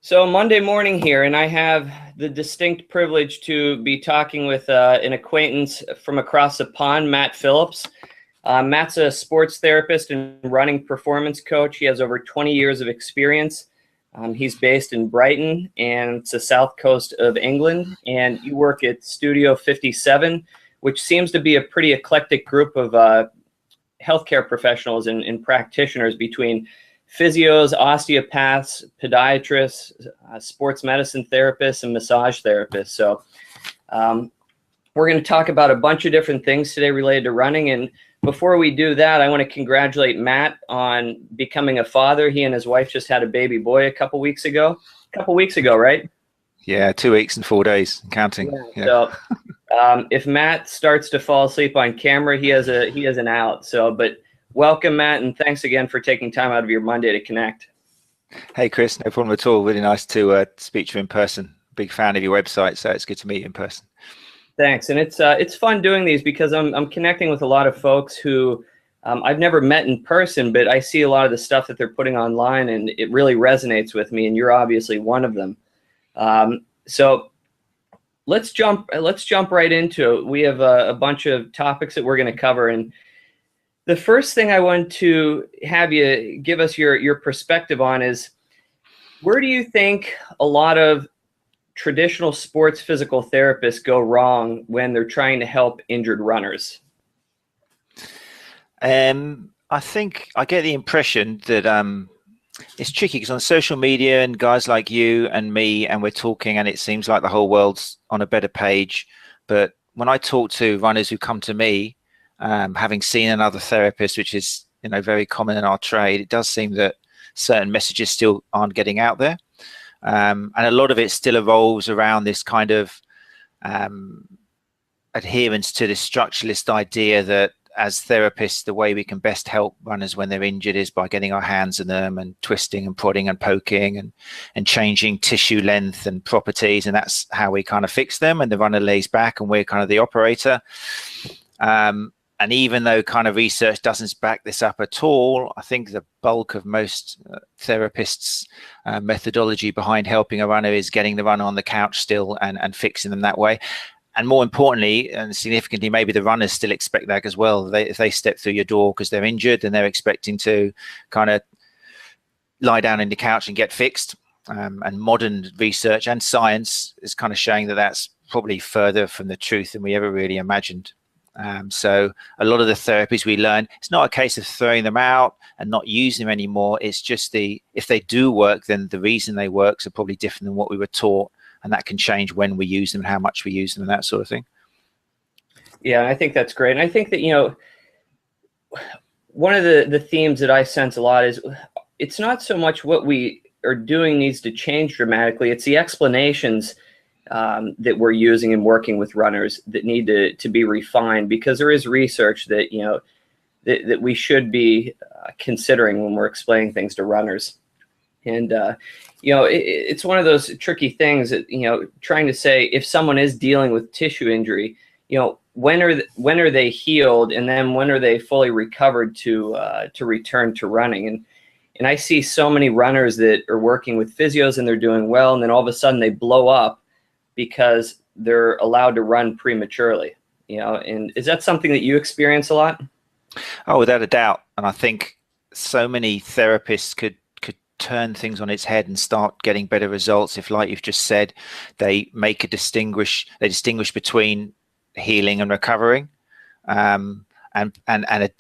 So Monday morning here, and I have the distinct privilege to be talking with an acquaintance from across the pond, Matt Phillips. Matt's a sports therapist and running performance coach. He has over 20 years of experience. He's based in Brighton, and it's the south coast of England. And you work at Studio 57, which seems to be a pretty eclectic group of healthcare professionals and practitioners between physios, osteopaths, podiatrists, sports medicine therapists, and massage therapists. So we're going to talk about a bunch of different things today related to running. And before we do that, I want to congratulate Matt on becoming a father. He and his wife just had a baby boy a couple weeks ago, right? Yeah, 2 weeks and 4 days, counting. Yeah. So if Matt starts to fall asleep on camera, he has an out. So, but welcome, Matt, and thanks again for taking time out of your Monday to connect. Hey, Chris, no problem at all. Really nice to speak to you in person. Big fan of your website, so it's good to meet you in person. Thanks, and it's fun doing these because I'm connecting with a lot of folks who I've never met in person, but I see a lot of the stuff that they're putting online, and it really resonates with me. And you're obviously one of them. So let's jump right into it. We have a bunch of topics that we're going to cover, and the first thing I want to have you give us your perspective on is, where do you think a lot of traditional sports physical therapists go wrong when they're trying to help injured runners? I think I get the impression that it's tricky because on social media and guys like you and me, and we're talking and it seems like the whole world's on a better page. But when I talk to runners who come to me, having seen another therapist, which is very common in our trade, it does seem that certain messages still aren't getting out there, and a lot of it still evolves around this kind of adherence to this structuralist idea that as therapists, the way we can best help runners when they're injured is by getting our hands in them and twisting and prodding and poking and changing tissue length and properties, and that's how we kind of fix them, and the runner lays back and we're kind of the operator. And even though kind of research doesn't back this up at all, I think the bulk of most therapists' methodology behind helping a runner is getting the runner on the couch still and fixing them that way. And more importantly, and significantly, maybe the runners still expect that as well. If they step through your door because they're injured, then they're expecting to kind of lie down in the couch and get fixed. And modern research and science is kind of showing that that's probably further from the truth than we ever really imagined. So a lot of the therapies we learn, it's not a case of throwing them out and not using them anymore. It's just if they do work, then the reason they work are probably different than what we were taught. And that can change when we use them and how much we use them and that sort of thing. Yeah, I think that's great. And I think that, one of the themes that I sense a lot is it's not so much what we are doing needs to change dramatically. It's the explanations that we're using and working with runners that need to be refined, because there is research that, that we should be considering when we're explaining things to runners. And, it's one of those tricky things that, trying to say if someone is dealing with tissue injury, when are they healed, and then when are they fully recovered to return to running? And I see so many runners that are working with physios and they're doing well, and then all of a sudden they blow up because they're allowed to run prematurely, and is that something that you experience a lot? Oh, without a doubt. And I think so many therapists could turn things on its head and start getting better results if, like you've just said, they distinguish between healing and recovering, and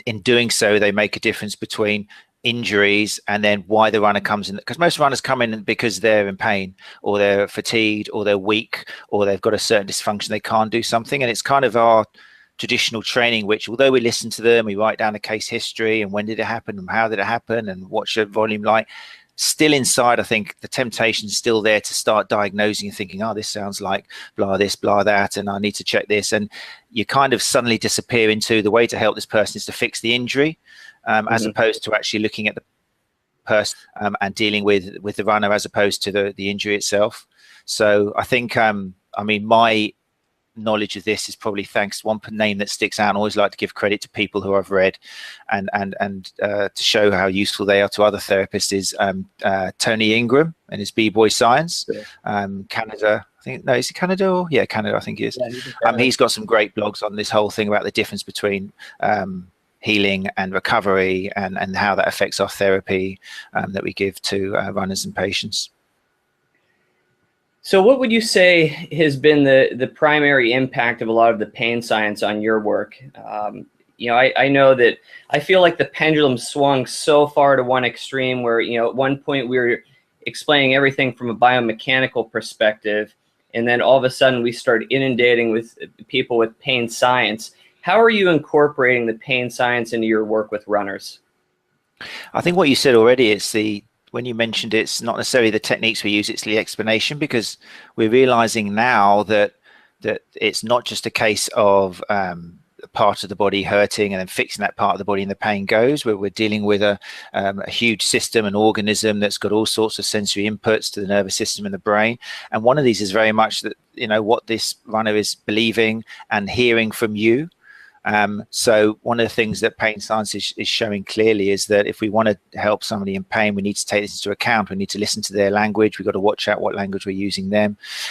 in doing so they make a difference between injuries and then why the runner comes in, because most runners come in because they're in pain or they're fatigued or they're weak or they've got a certain dysfunction, they can't do something. And it's kind of our traditional training, which, although we listen to them, we write down a case history and when did it happen and how did it happen and what's your volume like, still inside I think the temptation is still there to start diagnosing and thinking, oh, this sounds like blah this, blah that, and I need to check this, and you kind of suddenly disappear into the way to help this person is to fix the injury, as opposed to actually looking at the person and dealing with the runner as opposed to the injury itself. So I think my knowledge of this is probably thanks to one name that sticks out. And I always like to give credit to people who I've read and to show how useful they are to other therapists is Tony Ingram and his B-Boy Science. Canada, I think, no, is it Canada? Or, yeah, Canada, I think it is. Yeah, he's got some great blogs on this whole thing about the difference between healing and recovery and how that affects our therapy that we give to runners and patients. So what would you say has been the primary impact of a lot of the pain science on your work? You know, I know that I feel like the pendulum swung so far to one extreme where, you know, at one point we were explaining everything from a biomechanical perspective, and then all of a sudden we started inundating with people with pain science. How are you incorporating the pain science into your work with runners? I think what you said already, it's when you mentioned it's not necessarily the techniques we use, it's the explanation, because we're realizing now that it's not just a case of a part of the body hurting and then fixing that part of the body and the pain goes, where we're dealing with a huge system, an organism that's got all sorts of sensory inputs to the nervous system and the brain. And one of these is very much that, you know, what this runner is believing and hearing from you. So one of the things that pain science is showing clearly is that if we want to help somebody in pain, we need to take this into account. We need to listen to their language. We've got to watch out what language we're using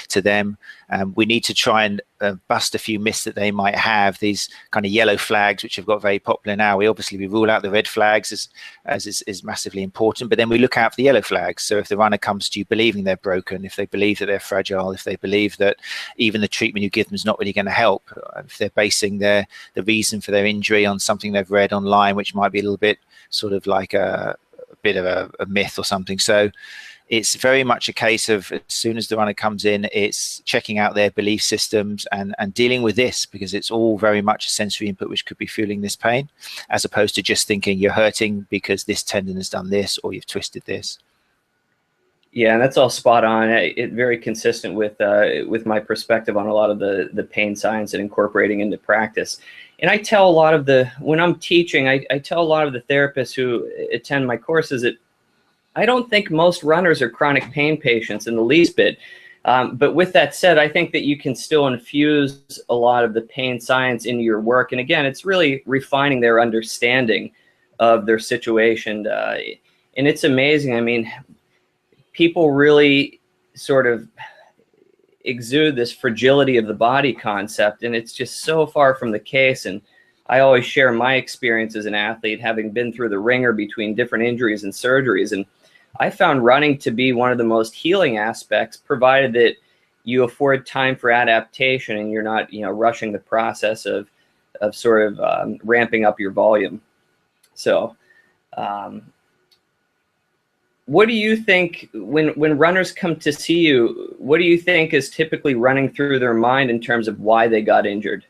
to them. We need to try and bust a few myths that they might have, these kind of yellow flags, which have got very popular now. We rule out the red flags as is massively important, but then we look out for the yellow flags. So if the runner comes to you believing they're broken, if they believe that they're fragile, if they believe that even the treatment you give them is not really going to help, if they're basing the reason for their injury on something they've read online, which might be a little bit sort of like a bit of a myth or something. So it's very much a case of as soon as the runner comes in, it's checking out their belief systems and dealing with this, because it's all very much a sensory input which could be fueling this pain, as opposed to just thinking you're hurting because this tendon has done this or you've twisted this. Yeah, and that's all spot on. It very consistent with my perspective on a lot of the pain science and incorporating into practice. And I tell a lot of when I'm teaching, I tell a lot of the therapists who attend my courses that I don't think most runners are chronic pain patients in the least bit. But with that said, I think that you can still infuse a lot of the pain science into your work. And again, it's really refining their understanding of their situation. And it's amazing. I mean, people really sort of exude this fragility of the body concept, and it's just so far from the case. And I always share my experience as an athlete, having been through the ringer between different injuries and surgeries. And I found running to be one of the most healing aspects, provided that you afford time for adaptation and you're not, you know, rushing the process of sort of ramping up your volume. So what do you think when runners come to see you, what do you think is typically running through their mind in terms of why they got injured?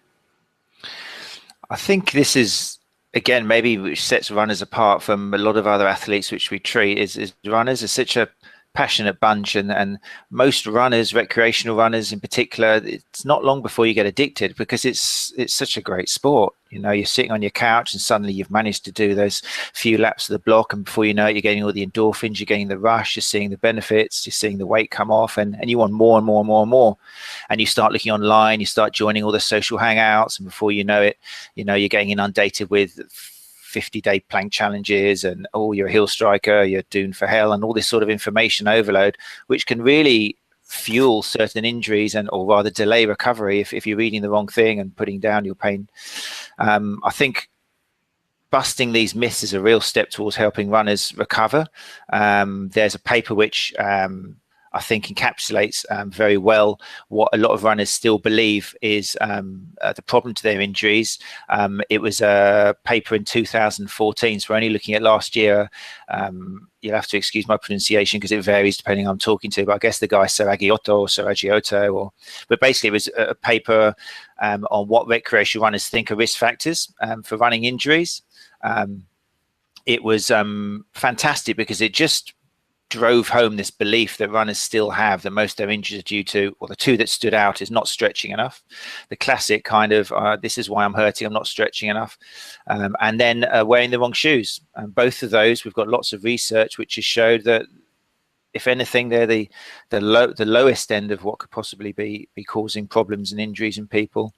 I think this is, again, maybe which sets runners apart from a lot of other athletes which we treat, is runners are such a passionate bunch, and most runners, recreational runners in particular, it's not long before you get addicted, because it's such a great sport. You know, you're sitting on your couch and suddenly you've managed to do those few laps of the block, and before you know it, you're getting all the endorphins, you're getting the rush, you're seeing the benefits, you're seeing the weight come off, and you want more and more and more and more. And you start looking online, you start joining all the social hangouts, and before you know it, you know, you're getting inundated with 50-day plank challenges and you're a heel striker, you're doomed for hell, and all this sort of information overload, which can really fuel certain injuries or rather delay recovery if you're reading the wrong thing and putting down your pain. I think busting these myths is a real step towards helping runners recover. There's a paper which I think encapsulates very well what a lot of runners still believe is the problem to their injuries. It was a paper in 2014, so we're only looking at last year. You'll have to excuse my pronunciation because it varies depending on who I'm talking to, but I guess the guy Saragiotto, but basically it was a paper on what recreational runners think are risk factors for running injuries. It was fantastic because it just drove home this belief that runners still have that most of their injuries are due to, well, the two that stood out is not stretching enough. The classic kind of, this is why I'm hurting, I'm not stretching enough. And then wearing the wrong shoes. And both of those, we've got lots of research which has showed that if anything, they're the lowest end of what could possibly be causing problems and injuries in people.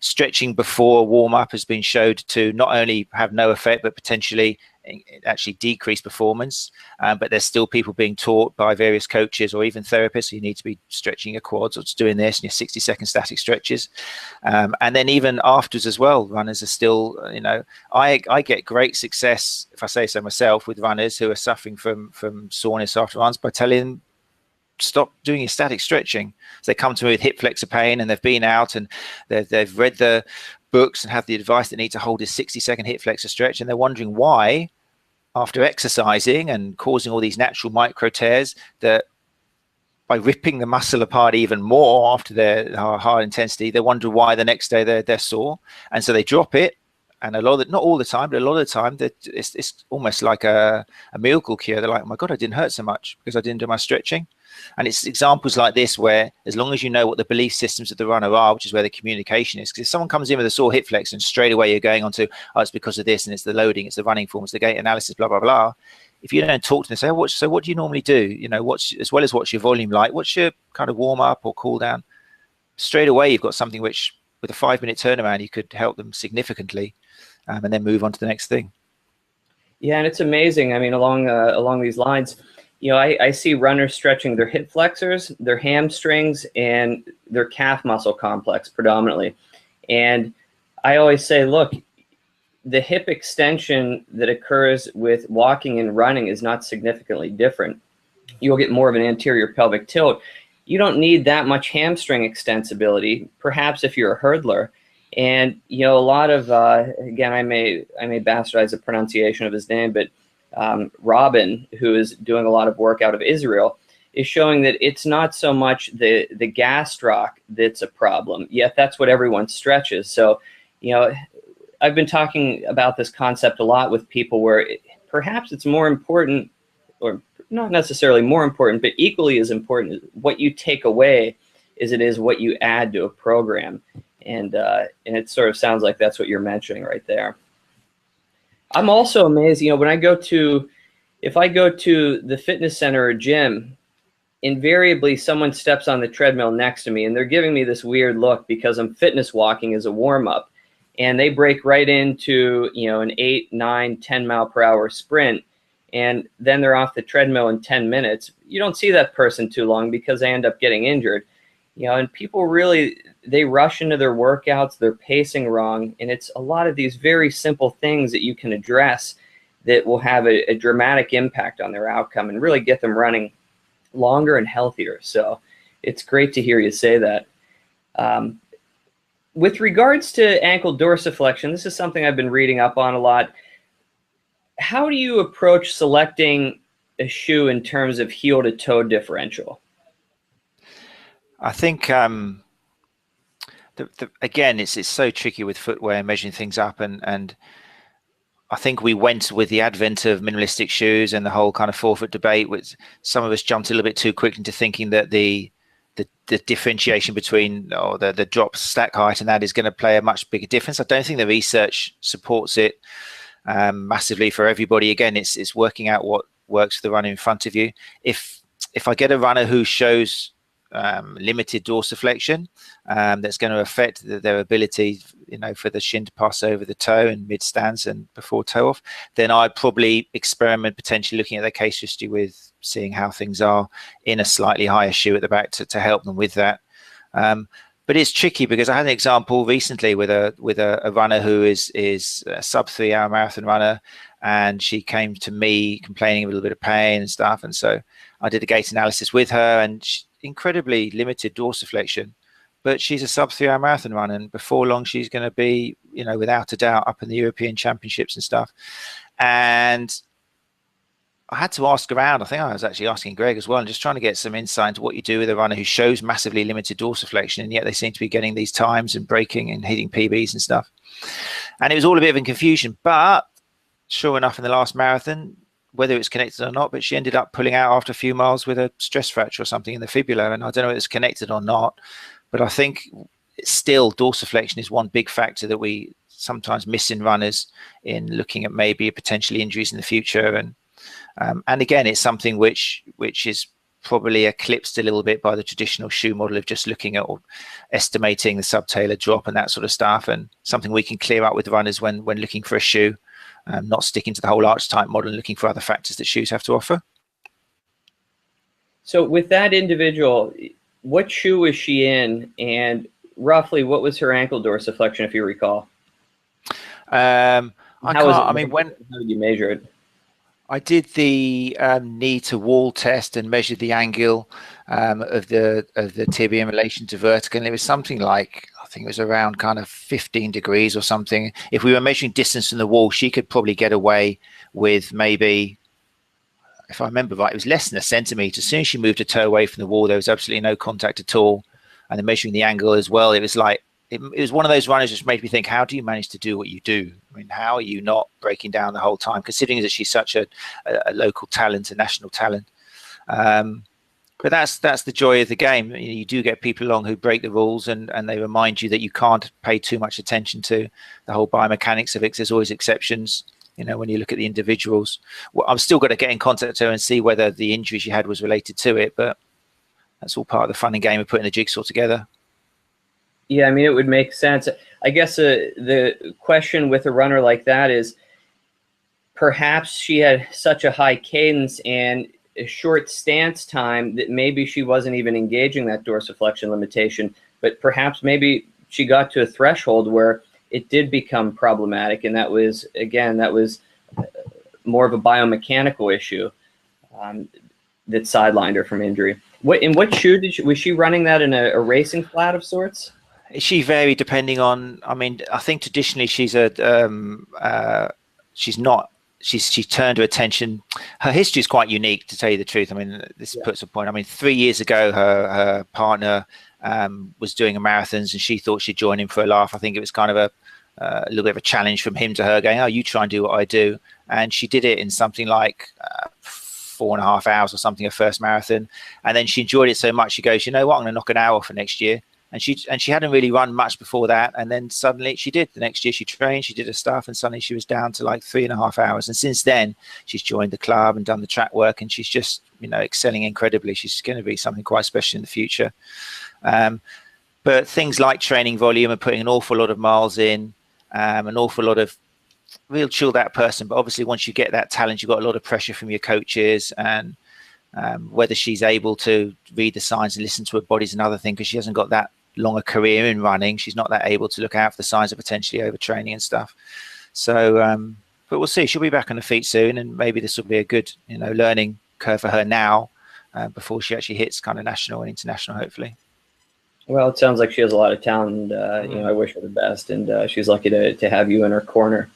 Stretching before warm up has been showed to not only have no effect, but potentially actually decrease performance. But there's still people being taught by various coaches or even therapists, you need to be stretching your quads or just doing this and your 60-second static stretches. And then even afterwards as well, runners are still, I get great success, if I say so myself, with runners who are suffering from soreness after runs by telling them, stop doing your static stretching. So they come to me with hip flexor pain and they've been out and they've read the books and have the advice they need to hold a 60-second hip flexor stretch, and they're wondering why, after exercising and causing all these natural micro tears, that by ripping the muscle apart even more after their high intensity, they wonder why the next day they're sore, and so they drop it. And a lot of not all the time, but a lot of the time, that it's almost like a miracle cure. They're like, oh my God, I didn't hurt so much because I didn't do my stretching. And it's examples like this where, as long as you know what the belief systems of the runner are, which is where the communication is, because if someone comes in with a sore hip flex and straight away you're going on to, oh, it's because of this and it's the loading, it's the running form, it's the gait analysis, blah, blah, blah. If you don't talk to them, say, oh, so what do you normally do? As well as what's your volume like? What's your kind of warm up or cool down? Straight away, you've got something which, with a 5-minute turnaround, you could help them significantly, and then move on to the next thing. Yeah, and it's amazing. I mean, along these lines, I see runners stretching their hip flexors, their hamstrings, and their calf muscle complex predominantly. And I always say, look, the hip extension that occurs with walking and running is not significantly different. You'll get more of an anterior pelvic tilt. You don't need that much hamstring extensibility, perhaps if you're a hurdler. And, a lot of, again, I may bastardize the pronunciation of his name, but Robin, who is doing a lot of work out of Israel, is showing that it's not so much the gastroc that's a problem, yet that's what everyone stretches. So, I've been talking about this concept a lot with people where perhaps it's more important, or not necessarily more important, but equally as important, what you take away as it is what you add to a program. And it sort of sounds like that's what you're mentioning right there. I'm also amazed, if I go to the fitness center or gym, invariably someone steps on the treadmill next to me and they're giving me this weird look because I'm fitness walking as a warm-up. And they break right into, an 8, 9, 10 mile per hour sprint. And then they're off the treadmill in 10 minutes. You don't see that person too long because they end up getting injured. And people really, they rush into their workouts, they're pacing wrong. And it's a lot of these very simple things that you can address that will have a dramatic impact on their outcome and really get them running longer and healthier. So it's great to hear you say that. With regards to ankle dorsiflexion, this is something I've been reading up on a lot. How do you approach selecting a shoe in terms of heel to toe differential? I think again, it's so tricky with footwear and measuring things up, and I think we went with the advent of minimalistic shoes and the whole kind of forefoot debate, which some of us jumped a little bit too quick into thinking that the differentiation between the drop stack height and that is going to play a much bigger difference. I don't think the research supports it massively for everybody. Again, it's working out what works for the runner in front of you. If I get a runner who shows limited dorsiflexion, that's going to affect their ability, for the shin to pass over the toe in mid stance and before toe off, then I'd probably experiment potentially looking at their case history with seeing how things are in a slightly higher shoe at the back to help them with that. But it's tricky because I had an example recently with a runner who is a sub 3 hour marathon runner, and she came to me complaining of a little bit of pain and stuff, and so I did a gait analysis with her, and incredibly limited dorsiflexion, but she's a sub 3 hour marathon runner, and before long she's going to be, without a doubt, up in the European Championships and stuff. And I had to ask around. I think I was actually asking Greg as well, and just trying to get some insight into what you do with a runner who shows massively limited dorsiflexion, and yet they seem to be getting these times and breaking and hitting PBs and stuff. And it was all a bit of a confusion, but sure enough, in the last marathon, whether it's connected or not, but she ended up pulling out after a few miles with a stress fracture or something in the fibula. And I don't know if it's connected or not, but I think still dorsiflexion is one big factor that we sometimes miss in runners in looking at maybe potentially injuries in the future. And And again, it's something which is probably eclipsed a little bit by the traditional shoe model of just looking at or estimating the subtalar drop and that sort of stuff, and something we can clear up with runners when looking for a shoe, not sticking to the whole arch type model and looking for other factors that shoes have to offer. So with that individual, what shoe was she in, and roughly what was her ankle dorsiflexion, if you recall? When How did you measure it? I did the knee to wall test and measured the angle of the tibia in relation to vertical, and it was something like, I think it was around kind of 15 degrees or something. If we were measuring distance from the wall, she could probably get away with maybe, if I remember right, it was less than a centimetre. As soon as she moved her toe away from the wall, there was absolutely no contact at all. And then measuring the angle as well, it was like, it was one of those runners which made me think, how do you manage to do what you do? I mean, how are you not breaking down the whole time, considering that she's such a local talent, a national talent? But that's the joy of the game. You do get people along who break the rules, and they remind you that you can't pay too much attention to the whole biomechanics of it, 'cause there's always exceptions, when you look at the individuals. Well, I'm still got to get in contact with her and see whether the injury she had was related to it, but that's all part of the fun and game of putting the jigsaw together. Yeah, I mean, it would make sense. I guess the question with a runner like that is, perhaps she had such a high cadence and a short stance time that maybe she wasn't even engaging that dorsiflexion limitation, but perhaps maybe she got to a threshold where it did become problematic, and that was more of a biomechanical issue that sidelined her from injury. In what shoe was she running that, in a racing flat of sorts? She varied depending on, I mean, I think traditionally she turned her attention. Her history is quite unique, to tell you the truth. I mean, this puts a point. I mean, 3 years ago, her partner was doing a marathons, and she thought she'd join him for a laugh. I think it was kind of a little bit of a challenge from him to her, going, "Oh, you try and do what I do." And she did it in something like 4.5 hours or something, her first marathon. And then she enjoyed it so much, she goes, "You know what? I'm going to knock an hour off for next year." And she hadn't really run much before that, and then suddenly she did. The next year she trained, she did her stuff, and suddenly she was down to like 3.5 hours. And since then, she's joined the club and done the track work, and she's just excelling incredibly. She's going to be something quite special in the future. But things like training volume and putting an awful lot of miles in, an awful lot of real chilled out person. But obviously, once you get that talent, you've got a lot of pressure from your coaches, and whether she's able to read the signs and listen to her body is another thing, because she hasn't got that long a career in running. She's not that able to look out for the signs of potentially overtraining and stuff. So, but we'll see. She'll be back on her feet soon, and maybe this will be a good, learning curve for her now, before she actually hits kind of national and international, hopefully. Well, it sounds like she has a lot of talent. I wish her the best, and she's lucky to have you in her corner.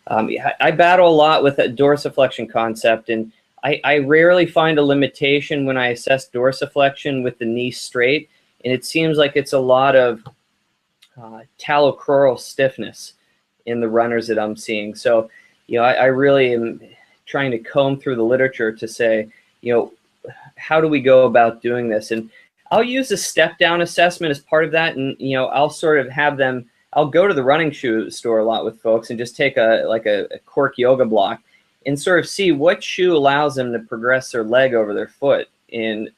I battle a lot with that dorsiflexion concept, and I rarely find a limitation when I assess dorsiflexion with the knee straight. And it seems like it's a lot of talocrural stiffness in the runners that I'm seeing. So, I really am trying to comb through the literature to say, how do we go about doing this? And I'll use a step-down assessment as part of that. And, I'll sort of have them, I'll go to the running shoe store a lot with folks and just take a cork yoga block and sort of see what shoe allows them to progress their leg over their foot in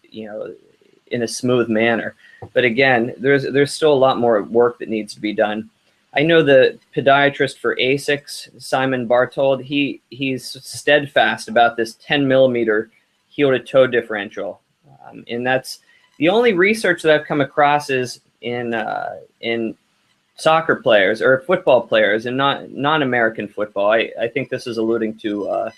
a smooth manner. But again, there's still a lot more work that needs to be done. I know the podiatrist for ASICS, Simon Bartold, he's steadfast about this 10 millimeter heel to toe differential. And that's the only research that I've come across is in soccer players or football players, and not non-American football. I think this is alluding to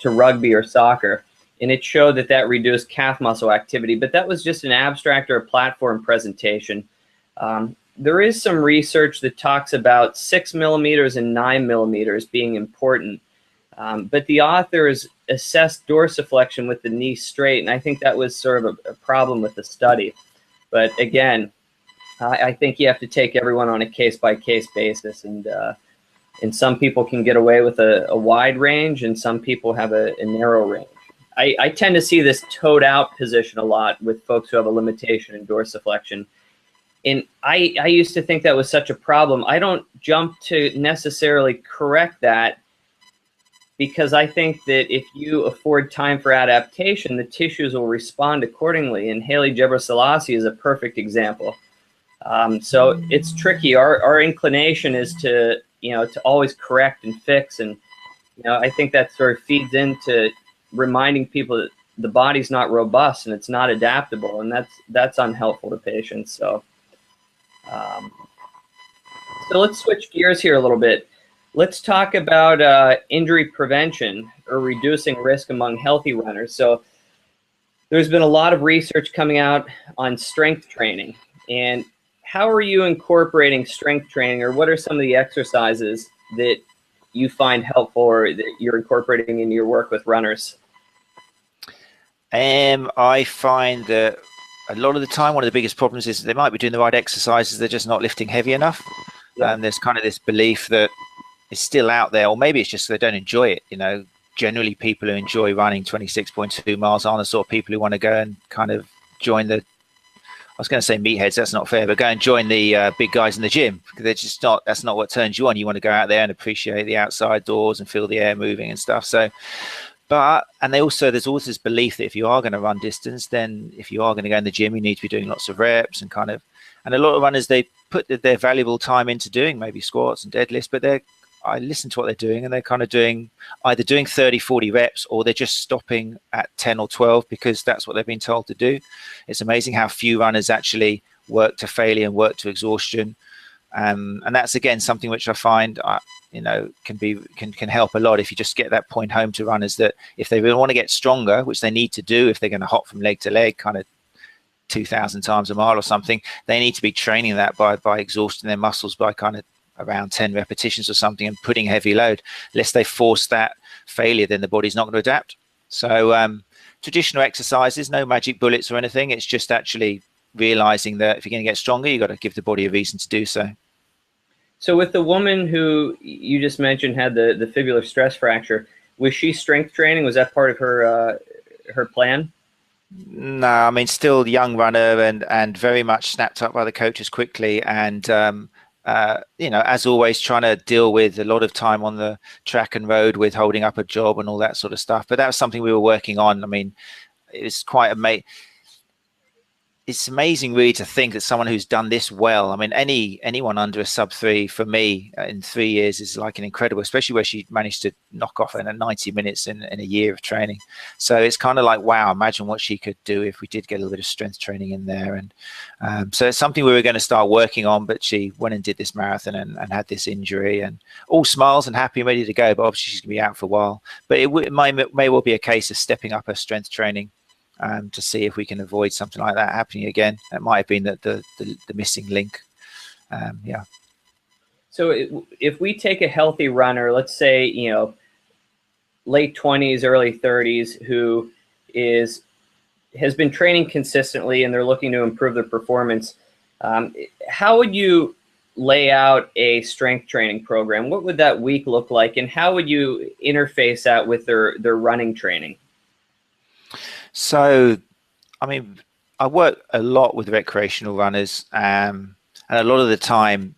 rugby or soccer. And it showed that reduced calf muscle activity, but that was just an abstract or a platform presentation. There is some research that talks about 6 millimeters and 9 millimeters being important, but the authors assessed dorsiflexion with the knee straight, and I think that was sort of a problem with the study. But again, I think you have to take everyone on a case-by-case basis, and some people can get away with a wide range, and some people have a narrow range. I tend to see this toed out position a lot with folks who have a limitation in dorsiflexion. And I used to think that was such a problem. I don't jump to necessarily correct that because I think that if you afford time for adaptation, the tissues will respond accordingly. And Haile Gebrselassie is a perfect example. So it's tricky. Our inclination is to, to always correct and fix. And, I think that sort of feeds into reminding people that the body's not robust and it's not adaptable. And that's unhelpful to patients. So let's switch gears here a little bit. Let's talk about injury prevention or reducing risk among healthy runners. So there's been a lot of research coming out on strength training. And how are you incorporating strength training, or what are some of the exercises that you find helpful or that you're incorporating in your work with runners? I find that a lot of the time, one of the biggest problems is they might be doing the right exercises, they're just not lifting heavy enough. Yeah. There's kind of this belief that it's still out there, or maybe it's just they don't enjoy it. Generally people who enjoy running 26.2 miles aren't the sort of people who want to go and kind of join the, I was going to say meatheads, that's not fair, but go and join the big guys in the gym. They're just not, that's not what turns you on. You want to go out there and appreciate the outside doors and feel the air moving and stuff. So, and there's also this belief that if you are going to run distance, then if you are going to go in the gym, you need to be doing lots of reps and and a lot of runners, they put their valuable time into doing maybe squats and deadlifts, but I listen to what they're doing, and they're kind of either doing 30, 40 reps, or they're just stopping at 10 or 12 because that's what they've been told to do. It's amazing how few runners actually work to failure and work to exhaustion. And that's, again, something which I find, can help a lot if you just get that point home to runners, that if they really want to get stronger, which they need to do if they're going to hop from leg to leg, kind of 2,000 times a mile or something, they need to be training that by exhausting their muscles by kind of around 10 repetitions or something and putting heavy load. Lest they force that failure, then the body's not going to adapt. So traditional exercises, no magic bullets or anything. It's just actually realizing that if you're going to get stronger, you've got to give the body a reason to do so. So with the woman who you just mentioned had the fibular stress fracture, was she strength training? Was that part of her plan? No, I mean, still young runner and very much snapped up by the coaches quickly. And, as always, trying to deal with a lot of time on the track and road with holding up a job and all that sort of stuff. But that was something we were working on. I mean, it was quite amazing. It's amazing really to think that someone who's done this well, I mean, anyone under a sub-3 for me in 3 years is like an incredible, especially where she managed to knock off in 90 minutes in a year of training. So it's kind of like, wow, imagine what she could do if we did get a little bit of strength training in there. And so it's something we were going to start working on, but she went and did this marathon and had this injury, and all smiles and happy and ready to go, but obviously she's going to be out for a while. But it may well be a case of stepping up her strength training to see if we can avoid something like that happening again. That might have been the missing link. Yeah. So if we take a healthy runner, let's say, late 20s, early 30s, who has been training consistently and they're looking to improve their performance, how would you lay out a strength training program? What would that week look like, and how would you interface that with their running training? So, I mean, I work a lot with recreational runners, and a lot of the time,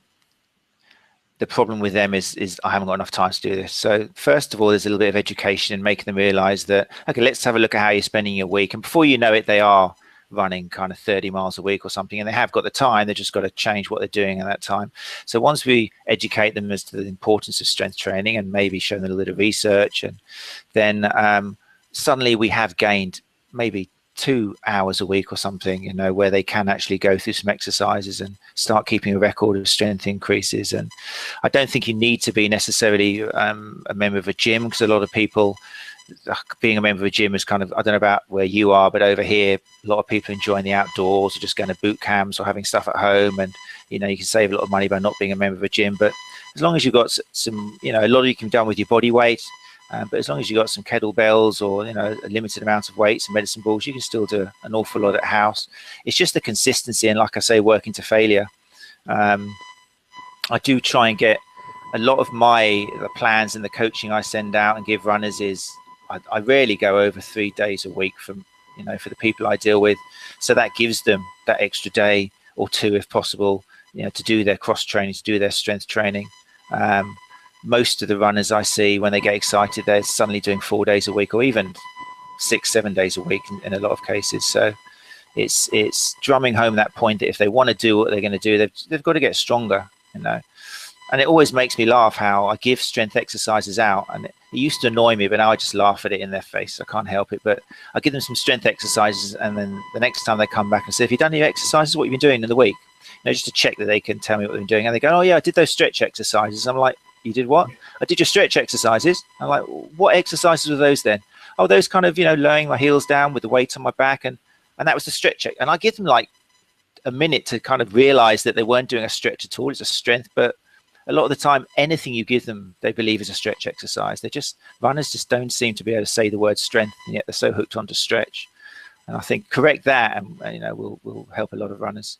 the problem with them is I haven't got enough time to do this. So first of all, there's a little bit of education and making them realize that, okay, let's have a look at how you're spending your week. And before you know it, they are running kind of 30 miles a week or something, and they have got the time. They've just got to change what they're doing at that time. So once we educate them as to the importance of strength training and maybe show them a little bit of research, and then suddenly we have gained maybe 2 hours a week or something, where they can actually go through some exercises and start keeping a record of strength increases. And I don't think you need to be necessarily a member of a gym, because a lot of people, being a member of a gym is kind of, I don't know about where you are, but over here, a lot of people enjoying the outdoors or just going to boot camps or having stuff at home. And, you can save a lot of money by not being a member of a gym. But as long as you've got some, a lot of you can be done with your body weight. But as long as you've got some kettlebells or, a limited amount of weights and medicine balls, you can still do an awful lot at house. It's just the consistency and, like I say, working to failure. I do try and get a lot of the plans and the coaching I send out and give runners is I rarely go over 3 days a week for the people I deal with. So that gives them that extra day or two, if possible, to do their cross training, to do their strength training. most of the runners I see, when they get excited, they're suddenly doing 4 days a week, or even 6-7 days a week in a lot of cases. So it's drumming home that point that if they want to do what they're going to do, they've got to get stronger, you know. And it always makes me laugh how I give strength exercises out, and it used to annoy me, but now I just laugh at it in their face. I can't help it. But I give them some strength exercises, and then the next time they come back and say, "Have you done your exercises? What have you been doing in the week?" You know, just to check that they can tell me what they've been doing. And they go, "Oh yeah, I did those stretch exercises." I'm like, "You did what?" "I did your stretch exercises." I'm like, "What exercises were those then?" "Oh, those kind of, you know, lowering my heels down with the weight on my back, and that was the stretch." And I give them like a minute to kind of realize that they weren't doing a stretch at all. It's a strength, but a lot of the time, anything you give them, they believe is a stretch exercise. Runners just don't seem to be able to say the word strength, and yet they're so hooked onto stretch. And I think correct that, and you know, will help a lot of runners.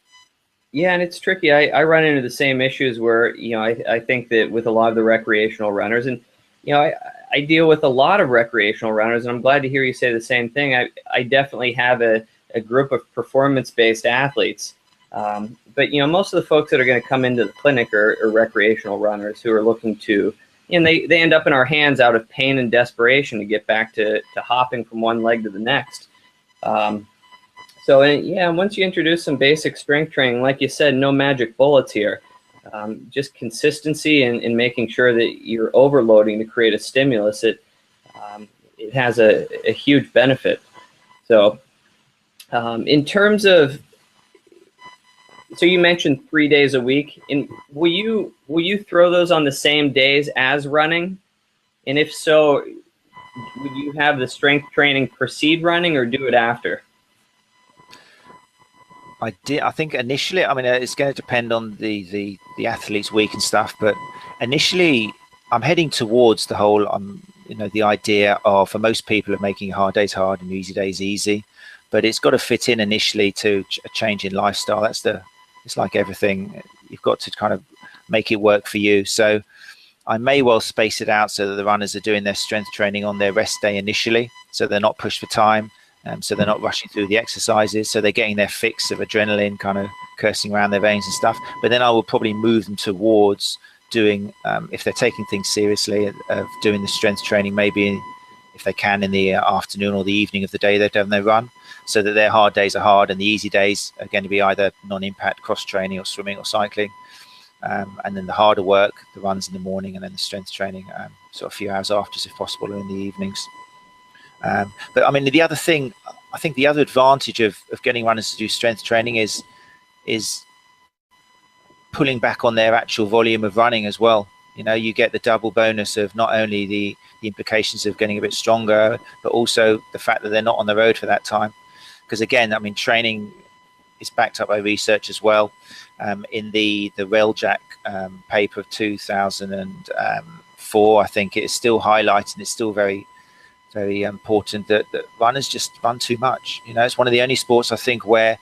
Yeah, and it's tricky. I run into the same issues where, you know, I think that with a lot of the recreational runners, and, you know, I deal with a lot of recreational runners, and I'm glad to hear you say the same thing. I definitely have a group of performance-based athletes. But, you know, most of the folks that are going to come into the clinic are recreational runners who are looking to, and they end up in our hands out of pain and desperation to get back to hopping from one leg to the next. So, yeah, once you introduce some basic strength training, like you said, no magic bullets here. Just consistency and making sure that you're overloading to create a stimulus. It has a huge benefit. So in terms of, so you mentioned 3 days a week. And will you throw those on the same days as running? And if so, would you have the strength training precede running or do it after? I think initially, I mean, it's going to depend on the athlete's week and stuff. But initially, I'm heading towards the whole, you know, the idea of, for most people, of making hard days hard and easy days easy. But it's got to fit in initially to a change in lifestyle. It's like everything. You've got to kind of make it work for you. So I may well space it out so that the runners are doing their strength training on their rest day initially, so they're not pushed for time. So they're not rushing through the exercises. So they're getting their fix of adrenaline kind of coursing around their veins and stuff. But then I will probably move them towards doing, if they're taking things seriously, of doing the strength training, maybe if they can in the afternoon or the evening of the day they've done their run, so that their hard days are hard and the easy days are going to be either non-impact cross training or swimming or cycling. And then the harder work, the runs in the morning, and then the strength training sort of a few hours after, if possible, or in the evenings. But I mean, the other thing, I think the other advantage of getting runners to do strength training is pulling back on their actual volume of running as well. You know, you get the double bonus of not only the implications of getting a bit stronger, but also the fact that they're not on the road for that time. Because again, I mean, training is backed up by research as well. In the Railjack paper of 2004, I think it is still highlighting, it's still very, very important that runners just run too much. You know, it's one of the only sports, I think, where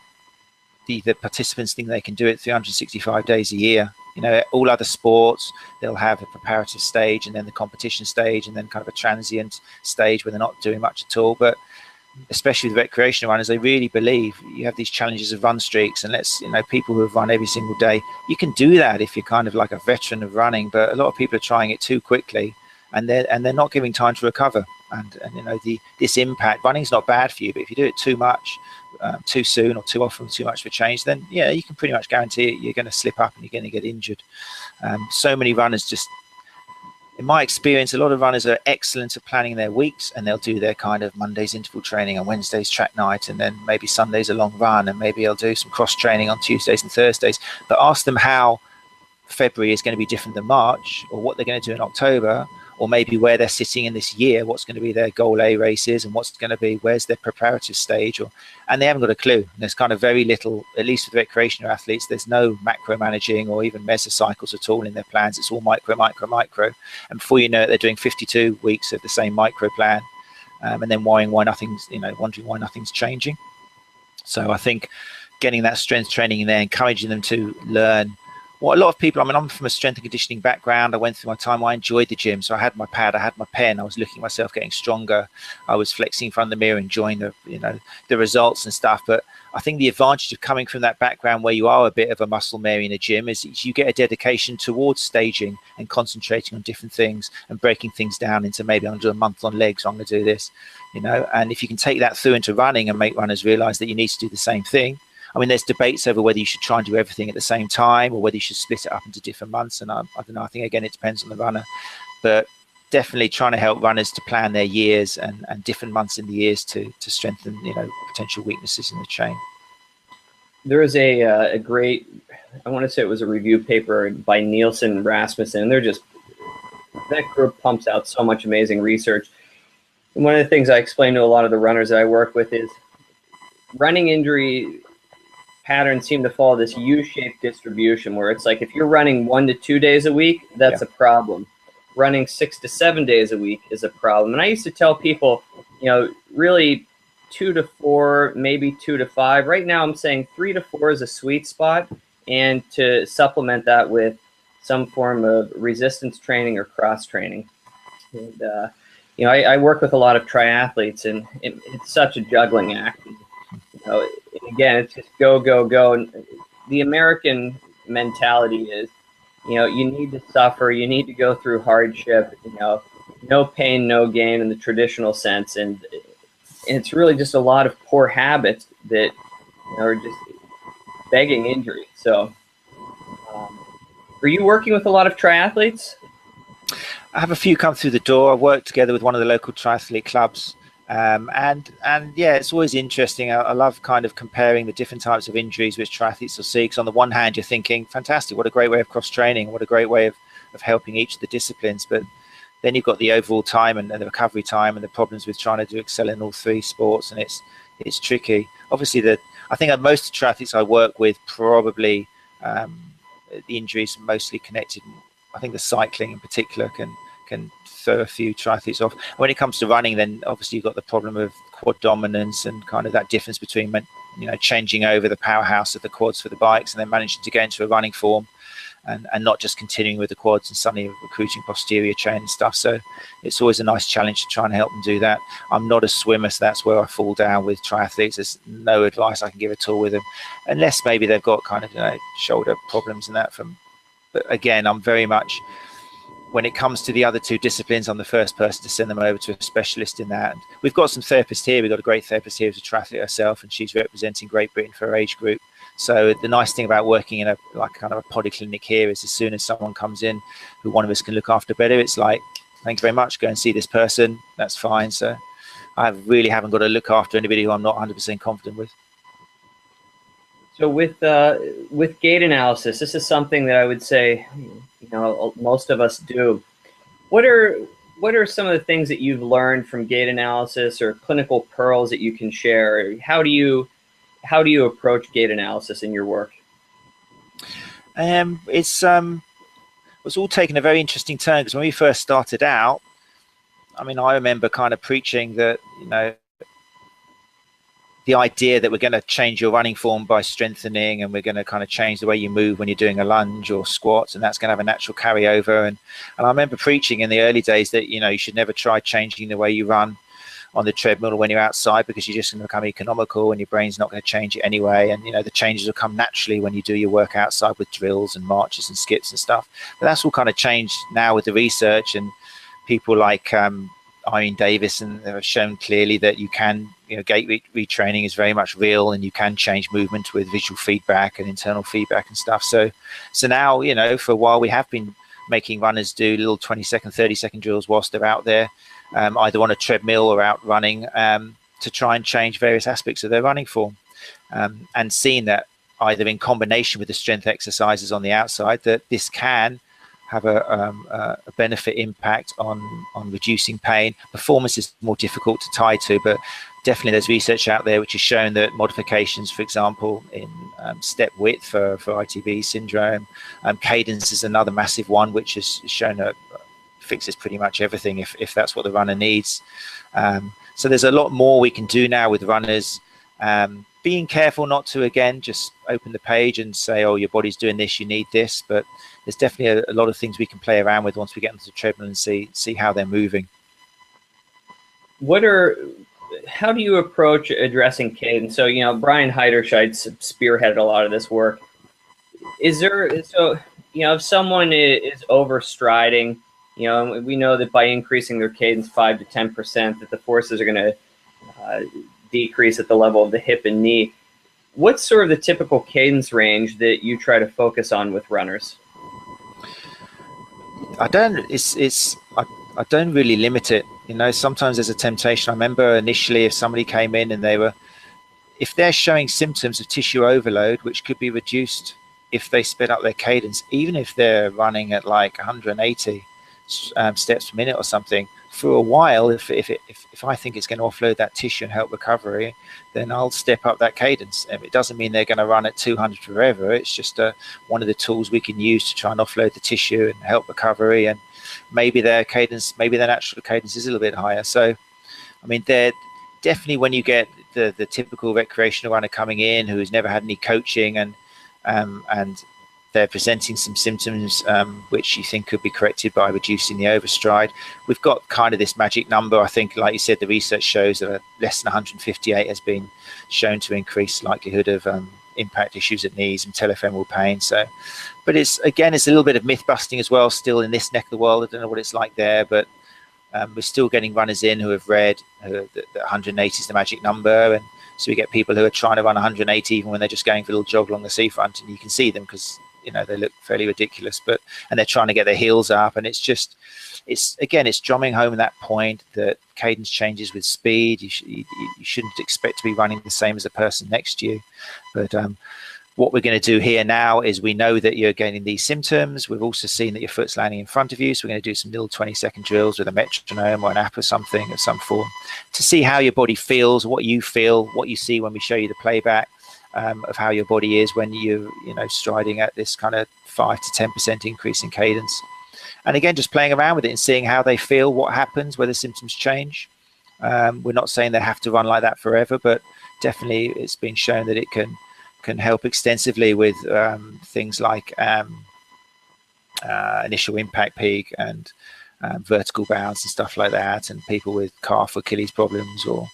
the participants think they can do it 365 days a year. You know, all other sports, they'll have a preparative stage and then the competition stage and then kind of a transient stage where they're not doing much at all. But especially with recreational runners, they really believe you have these challenges of run streaks, and people who have run every single day, you can do that if you're kind of like a veteran of running. But a lot of people are trying it too quickly, and they're not giving time to recover. And you know, this impact, running's not bad for you, but if you do it too much, too soon, or too often, too much for change, then yeah, you can pretty much guarantee it, you're going to slip up and you're going to get injured. So many runners just, in my experience, a lot of runners are excellent at planning their weeks, and they'll do their kind of Mondays interval training and Wednesdays track night, and then maybe Sundays a long run, and maybe they'll do some cross training on Tuesdays and Thursdays. But ask them how February is going to be different than March, or what they're going to do in October, or maybe where they're sitting in this year, what's going to be their goal A races, and what's going to be, where's their preparative stage, and they haven't got a clue. There's kind of very little, at least with recreational athletes, there's no macro managing or even mesocycles at all in their plans. It's all micro. And before you know it, they're doing 52 weeks of the same micro plan, and then wondering why nothing's changing. So I think getting that strength training in there, encouraging them to learn what a lot of people, I mean, I'm from a strength and conditioning background. I went through my time, I enjoyed the gym. So I had my pad, I had my pen, I was looking at myself getting stronger. I was flexing in front of the mirror, enjoying the results and stuff. But I think the advantage of coming from that background where you are a bit of a muscle Mary in a gym is you get a dedication towards staging and concentrating on different things and breaking things down into maybe I'm going to do a month on legs, I'm going to do this, and if you can take that through into running and make runners realize that you need to do the same thing. I mean, there's debates over whether you should try and do everything at the same time or whether you should split it up into different months. And I don't know, I think, again, it depends on the runner. But definitely trying to help runners to plan their years and different months in the years to strengthen, potential weaknesses in the chain. There is a great, I want to say it was a review paper by Nielsen and Rasmussen. And that group pumps out so much amazing research. And one of the things I explain to a lot of the runners that I work with is running injury patterns seem to follow this U-shaped distribution where it's like if you're running 1 to 2 days a week, that's a problem. Running 6 to 7 days a week is a problem. And I used to tell people, really 2 to 4, maybe 2 to 5. Right now I'm saying 3 to 4 is a sweet spot, and to supplement that with some form of resistance training or cross training. And, I work with a lot of triathletes, and it's such a juggling act. Again, it's just go, go, go. And the American mentality is, you need to suffer, you need to go through hardship, no pain, no gain in the traditional sense. And it's really just a lot of poor habits that are just begging injury. So, are you working with a lot of triathletes? I have a few come through the door. I work together with one of the local triathlete clubs. And yeah, it's always interesting. I love kind of comparing the different types of injuries which triathletes will see. Because on the one hand, you're thinking, fantastic, what a great way of cross-training, what a great way of helping each of the disciplines. But then you've got the overall time and the recovery time and the problems with trying to excel in all three sports, and it's tricky. Obviously, I think most of the triathletes I work with, probably the injuries are mostly connected. I think the cycling in particular can throw a few triathletes off. When it comes to running, then obviously you've got the problem of quad dominance and kind of that difference between changing over the powerhouse of the quads for the bikes and then managing to get into a running form and not just continuing with the quads and suddenly recruiting posterior chain and stuff. So it's always a nice challenge to try and help them do that. I'm not a swimmer, so that's where I fall down with triathletes. There's no advice I can give at all with them, unless maybe they've got kind of shoulder problems and that. But again, I'm very much, when it comes to the other two disciplines, I'm the first person to send them over to a specialist in that. And we've got some therapists here. We've got a great therapist here who's a triathlete herself, and she's representing Great Britain for her age group. So the nice thing about working in a kind of a polyclinic here is as soon as someone comes in who one of us can look after better, it's like, thank you very much, go and see this person. That's fine. So I really haven't got to look after anybody who I'm not 100% confident with. So with gait analysis, this is something that I would say, most of us do. What are some of the things that you've learned from gait analysis or clinical pearls that you can share? How do you approach gait analysis in your work? It's all taken a very interesting turn, because when we first started out, I mean, I remember kind of preaching that, the idea that we're going to change your running form by strengthening, and we're going to kind of change the way you move when you're doing a lunge or squats, and that's going to have a natural carryover. And I remember preaching in the early days that, you should never try changing the way you run on the treadmill or when you're outside, because you're just going to become economical and your brain's not going to change it anyway. And, the changes will come naturally when you do your work outside with drills and marches and skips and stuff. But that's all kind of changed now with the research, and people like Irene Davis, and have shown clearly that you can, gait retraining is very much real, and you can change movement with visual feedback and internal feedback and stuff. So now, for a while we have been making runners do little 20-second, 30-second drills whilst they're out there, either on a treadmill or out running, to try and change various aspects of their running form, and seeing that either in combination with the strength exercises on the outside, that this can have a benefit impact on reducing pain. Performance is more difficult to tie to, but definitely there's research out there which has shown that modifications, for example, in step width for ITB syndrome, cadence is another massive one, which has shown that fixes pretty much everything if that's what the runner needs. So there's a lot more we can do now with runners Being careful not to, again, just open the page and say, oh, your body's doing this, you need this. But there's definitely a lot of things we can play around with once we get onto the treadmill and see how they're moving. How do you approach addressing cadence? So, Brian Heiderscheid spearheaded a lot of this work. If someone is overstriding, we know that by increasing their cadence 5 to 10%, that the forces are going to decrease at the level of the hip and knee. What's sort of the typical cadence range that you try to focus on with runners? I don't really limit it. Sometimes there's a temptation. I remember initially, if somebody came in and if they're showing symptoms of tissue overload, which could be reduced if they sped up their cadence, even if they're running at like 180 steps per minute or something, for a while, if I think it's going to offload that tissue and help recovery, then I'll step up that cadence. It doesn't mean they're going to run at 200 forever. It's just one of the tools we can use to try and offload the tissue and help recovery. And maybe their natural cadence is a little bit higher. So, I mean, they're definitely, when you get the typical recreational runner coming in who has never had any coaching and they're presenting some symptoms which you think could be corrected by reducing the overstride. We've got kind of this magic number. I think, like you said, the research shows that less than 158 has been shown to increase likelihood of impact issues at knees and telefemoral pain. So, but it's a little bit of myth busting as well, still in this neck of the world. I don't know what it's like there, but we're still getting runners in who have read that 180 is the magic number. And so we get people who are trying to run 180 even when they're just going for a little jog along the seafront, and you can see them because they look fairly ridiculous, and they're trying to get their heels up, and it's drumming home that point that cadence changes with speed. You shouldn't expect to be running the same as the person next to you. But what we're going to do here now is, we know that you're getting these symptoms. We've also seen that your foot's landing in front of you, so we're going to do some little 20-second drills with a metronome or an app or something of some form to see how your body feels, what you feel, what you see when we show you the playback. Of how your body is when you're striding at this kind of 5 to 10% increase in cadence. And again, just playing around with it and seeing how they feel, what happens, whether symptoms change. We're not saying they have to run like that forever, but definitely it's been shown that it can help extensively with things like initial impact peak and vertical bounce and stuff like that, and people with calf or Achilles problems. Or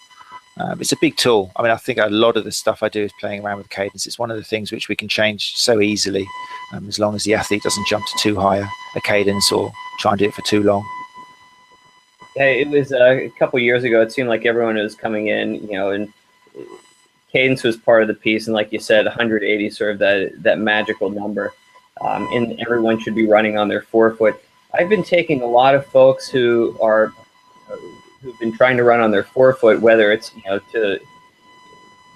it's a big tool. I mean, I think a lot of the stuff I do is playing around with cadence. It's one of the things which we can change so easily, as long as the athlete doesn't jump to too high a cadence or try and do it for too long. Yeah, it was a couple of years ago. It seemed like everyone was coming in, and cadence was part of the piece. And like you said, 180 sort of that magical number, and everyone should be running on their forefoot. I've been taking a lot of folks who've been trying to run on their forefoot, whether it's to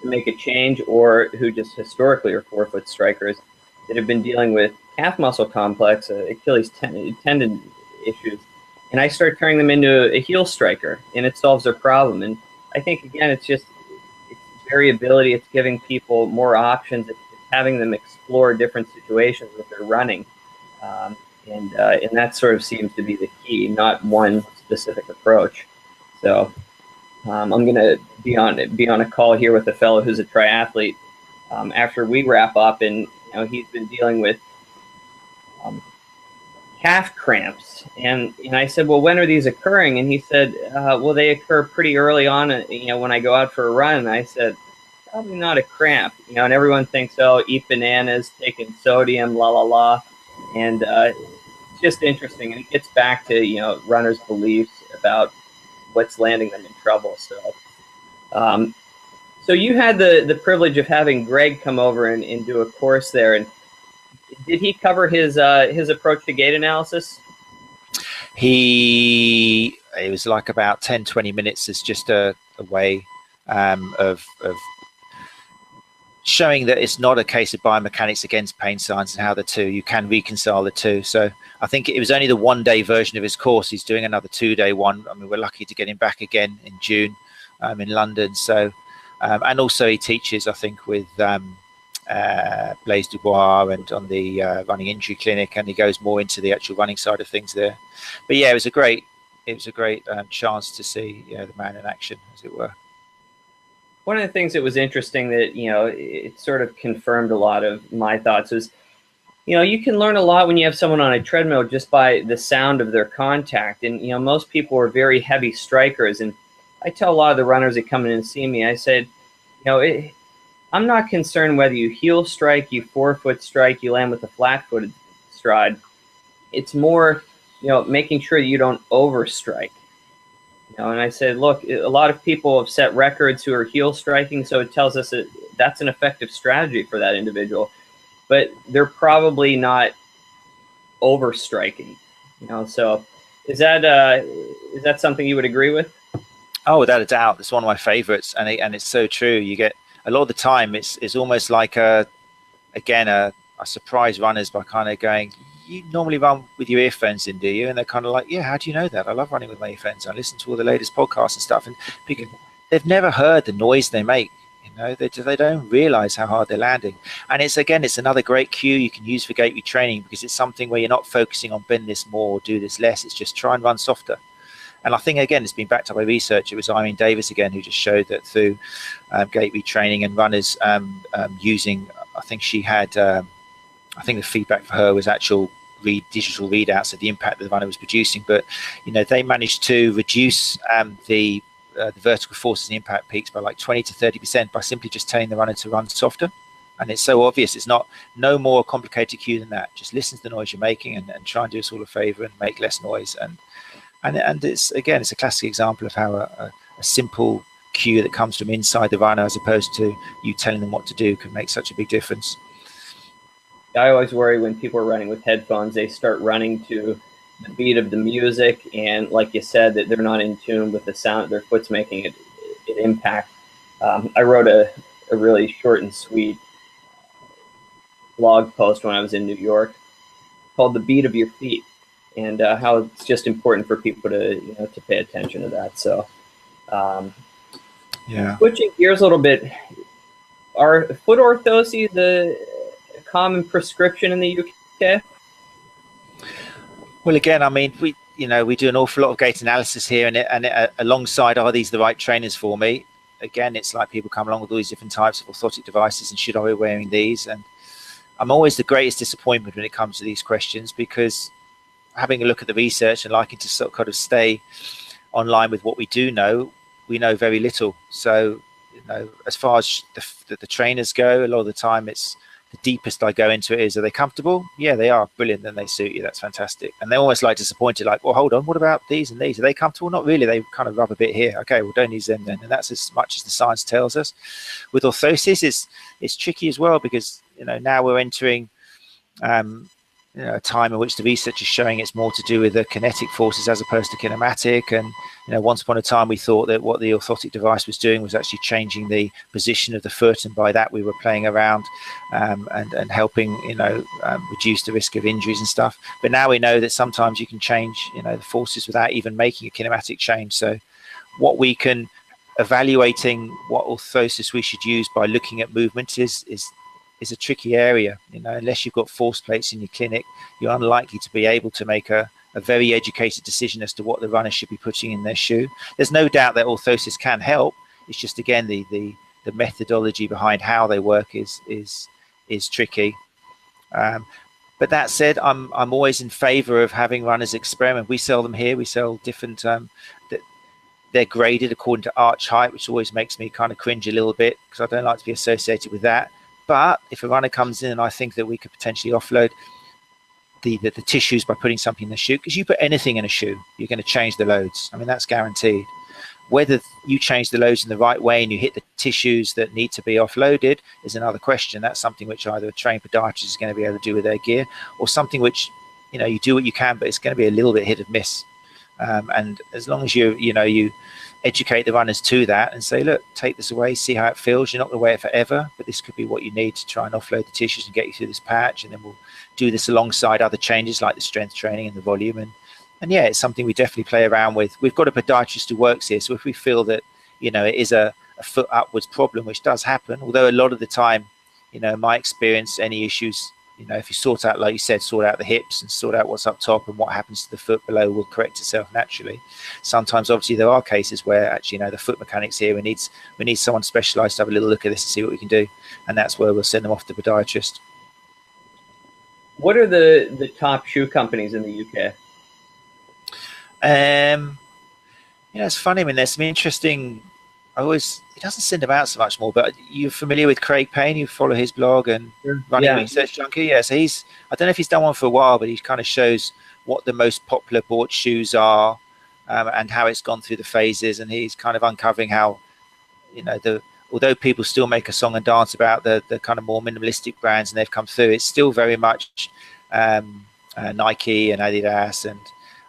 make a change, or who just historically are forefoot strikers that have been dealing with calf muscle complex, Achilles tendon issues, and I start turning them into a heel striker, and it solves their problem. And I think, again, it's variability. It's giving people more options. It's having them explore different situations with their running, and that sort of seems to be the key, not one specific approach. So I'm going to be on a call here with a fellow who's a triathlete after we wrap up, and he's been dealing with calf cramps, and I said, well, when are these occurring? And he said, well, they occur pretty early on, when I go out for a run. And I said, probably not a cramp, and everyone thinks, oh, eat bananas, taking sodium, la la la, and it's just interesting, and it gets back to runners' beliefs about what's landing them in trouble. So you had the privilege of having Greg come over and do a course there, and did he cover his approach to gait analysis? It was like about 10-20 minutes as just a way of showing that it's not a case of biomechanics against pain science, and how you can reconcile the two. So I think it was only the 1-day version of his course. He's doing another 2-day one. I mean, we're lucky to get him back again in June in London. So, and also he teaches, I think, with Blaise Dubois and on the running injury clinic, and he goes more into the actual running side of things there. But yeah, it was a great chance to see the man in action, as it were. One of the things that was interesting that, it sort of confirmed a lot of my thoughts was, you can learn a lot when you have someone on a treadmill just by the sound of their contact. And, most people are very heavy strikers. And I tell a lot of the runners that come in and see me, I said, I'm not concerned whether you heel strike, you forefoot strike, you land with a flat-footed stride. It's more, making sure you don't overstrike. And I said, look, a lot of people have set records who are heel striking, so it tells us that that's an effective strategy for that individual. But they're probably not overstriking. So is that something you would agree with? Oh, without a doubt, it's one of my favorites, and it's so true. You get a lot of the time, it's almost like a surprise runners by kind of going, you normally run with your earphones in, do you? And they're kind of like, yeah, how do you know that? I love running with my earphones. I listen to all the latest podcasts and stuff. And people, they've never heard the noise they make. They don't realize how hard they're landing. And it's another great cue you can use for gait retraining, because it's something where you're not focusing on bend this more or do this less. It's just try and run softer. And I think, again, it's been backed up by research. It was Irene Davis, again, who just showed that through gait retraining and runners using, I think she had, I think the feedback for her was actual digital readouts of the impact that the runner was producing. But, they managed to reduce the vertical forces and impact peaks by like 20 to 30% by simply just telling the runner to run softer. And it's so obvious. It's no more complicated cue than that. Just listen to the noise you're making and try and do us all a favor and make less noise. And it's a classic example of how a simple cue that comes from inside the runner, as opposed to you telling them what to do, can make such a big difference. I always worry when people are running with headphones, they start running to the beat of the music, and like you said, that they're not in tune with the sound their foot's making it impact. I wrote a really short and sweet blog post when I was in New York called "The Beat of Your Feet," and how it's just important for people to pay attention to that. So, switching gears a little bit, are foot orthoses a common prescription in the UK? Well, again, I mean, we do an awful lot of gait analysis here, and alongside, are these the right trainers for me? Again, it's like people come along with all these different types of orthotic devices, and should I be wearing these? And I'm always the greatest disappointment when it comes to these questions, because having a look at the research and liking to sort of kind of stay online with what we do know, we know very little. So, as far as the trainers go, a lot of the time it's the deepest I go into it is, are they comfortable? Yeah, they are. Brilliant. Then they suit you. That's fantastic. And they're almost like disappointed, like, well, hold on, what about these and these? Are they comfortable? Not really. They kind of rub a bit here. Okay, well, don't use them then. And that's as much as the science tells us. With orthosis, it's tricky as well, because, now we're entering a time in which the research is showing it's more to do with the kinetic forces as opposed to kinematic. And once upon a time we thought that what the orthotic device was doing was actually changing the position of the foot, and by that we were playing around and helping reduce the risk of injuries and stuff. But now we know that sometimes you can change the forces without even making a kinematic change. So what we can evaluating what orthosis we should use by looking at movement is a tricky area. Unless you've got force plates in your clinic, you're unlikely to be able to make a very educated decision as to what the runner should be putting in their shoe. There's no doubt that orthosis can help. It's just, again, the methodology behind how they work is tricky. But that said, I'm always in favor of having runners experiment. We sell them here. We sell different they're graded according to arch height, which always makes me kind of cringe a little bit, because I don't like to be associated with that. But if a runner comes in and I think that we could potentially offload the tissues by putting something in the shoe, because you put anything in a shoe, you're going to change the loads. I mean, that's guaranteed. Whether you change the loads in the right way and you hit the tissues that need to be offloaded is another question. That's something which either a trained podiatrist is going to be able to do with their gear, or something which, you do what you can, but it's going to be a little bit hit and miss. And as long as you educate the runners to that and say, look, take this away, see how it feels. You're not going to wear it forever, but this could be what you need to try and offload the tissues and get you through this patch. And then we'll do this alongside other changes like the strength training and the volume. And yeah, it's something we definitely play around with. We've got a podiatrist who works here. So if we feel that, it is a foot upwards problem, which does happen, although a lot of the time, in my experience, any issues, you know, if you sort out, like you said, sort out the hips and sort out what's up top, and what happens to the foot below will correct itself naturally. Sometimes, obviously, there are cases where actually, you know, the foot mechanics here, we need someone specialised to have a little look at this and see what we can do, and that's where we'll send them off to the podiatrist. What are the top shoe companies in the UK? You know, it's funny. I mean, there's some interesting. He doesn't send them out so much more, but you're familiar with Craig Payne? You follow his blog and Running Research Junkie? Yeah, so I don't know if he's done one for a while, but he kind of shows what the most popular bought shoes are, and how it's gone through the phases. And he's kind of uncovering how, you know, although people still make a song and dance about the kind of more minimalistic brands and they've come through, it's still very much Nike and Adidas, and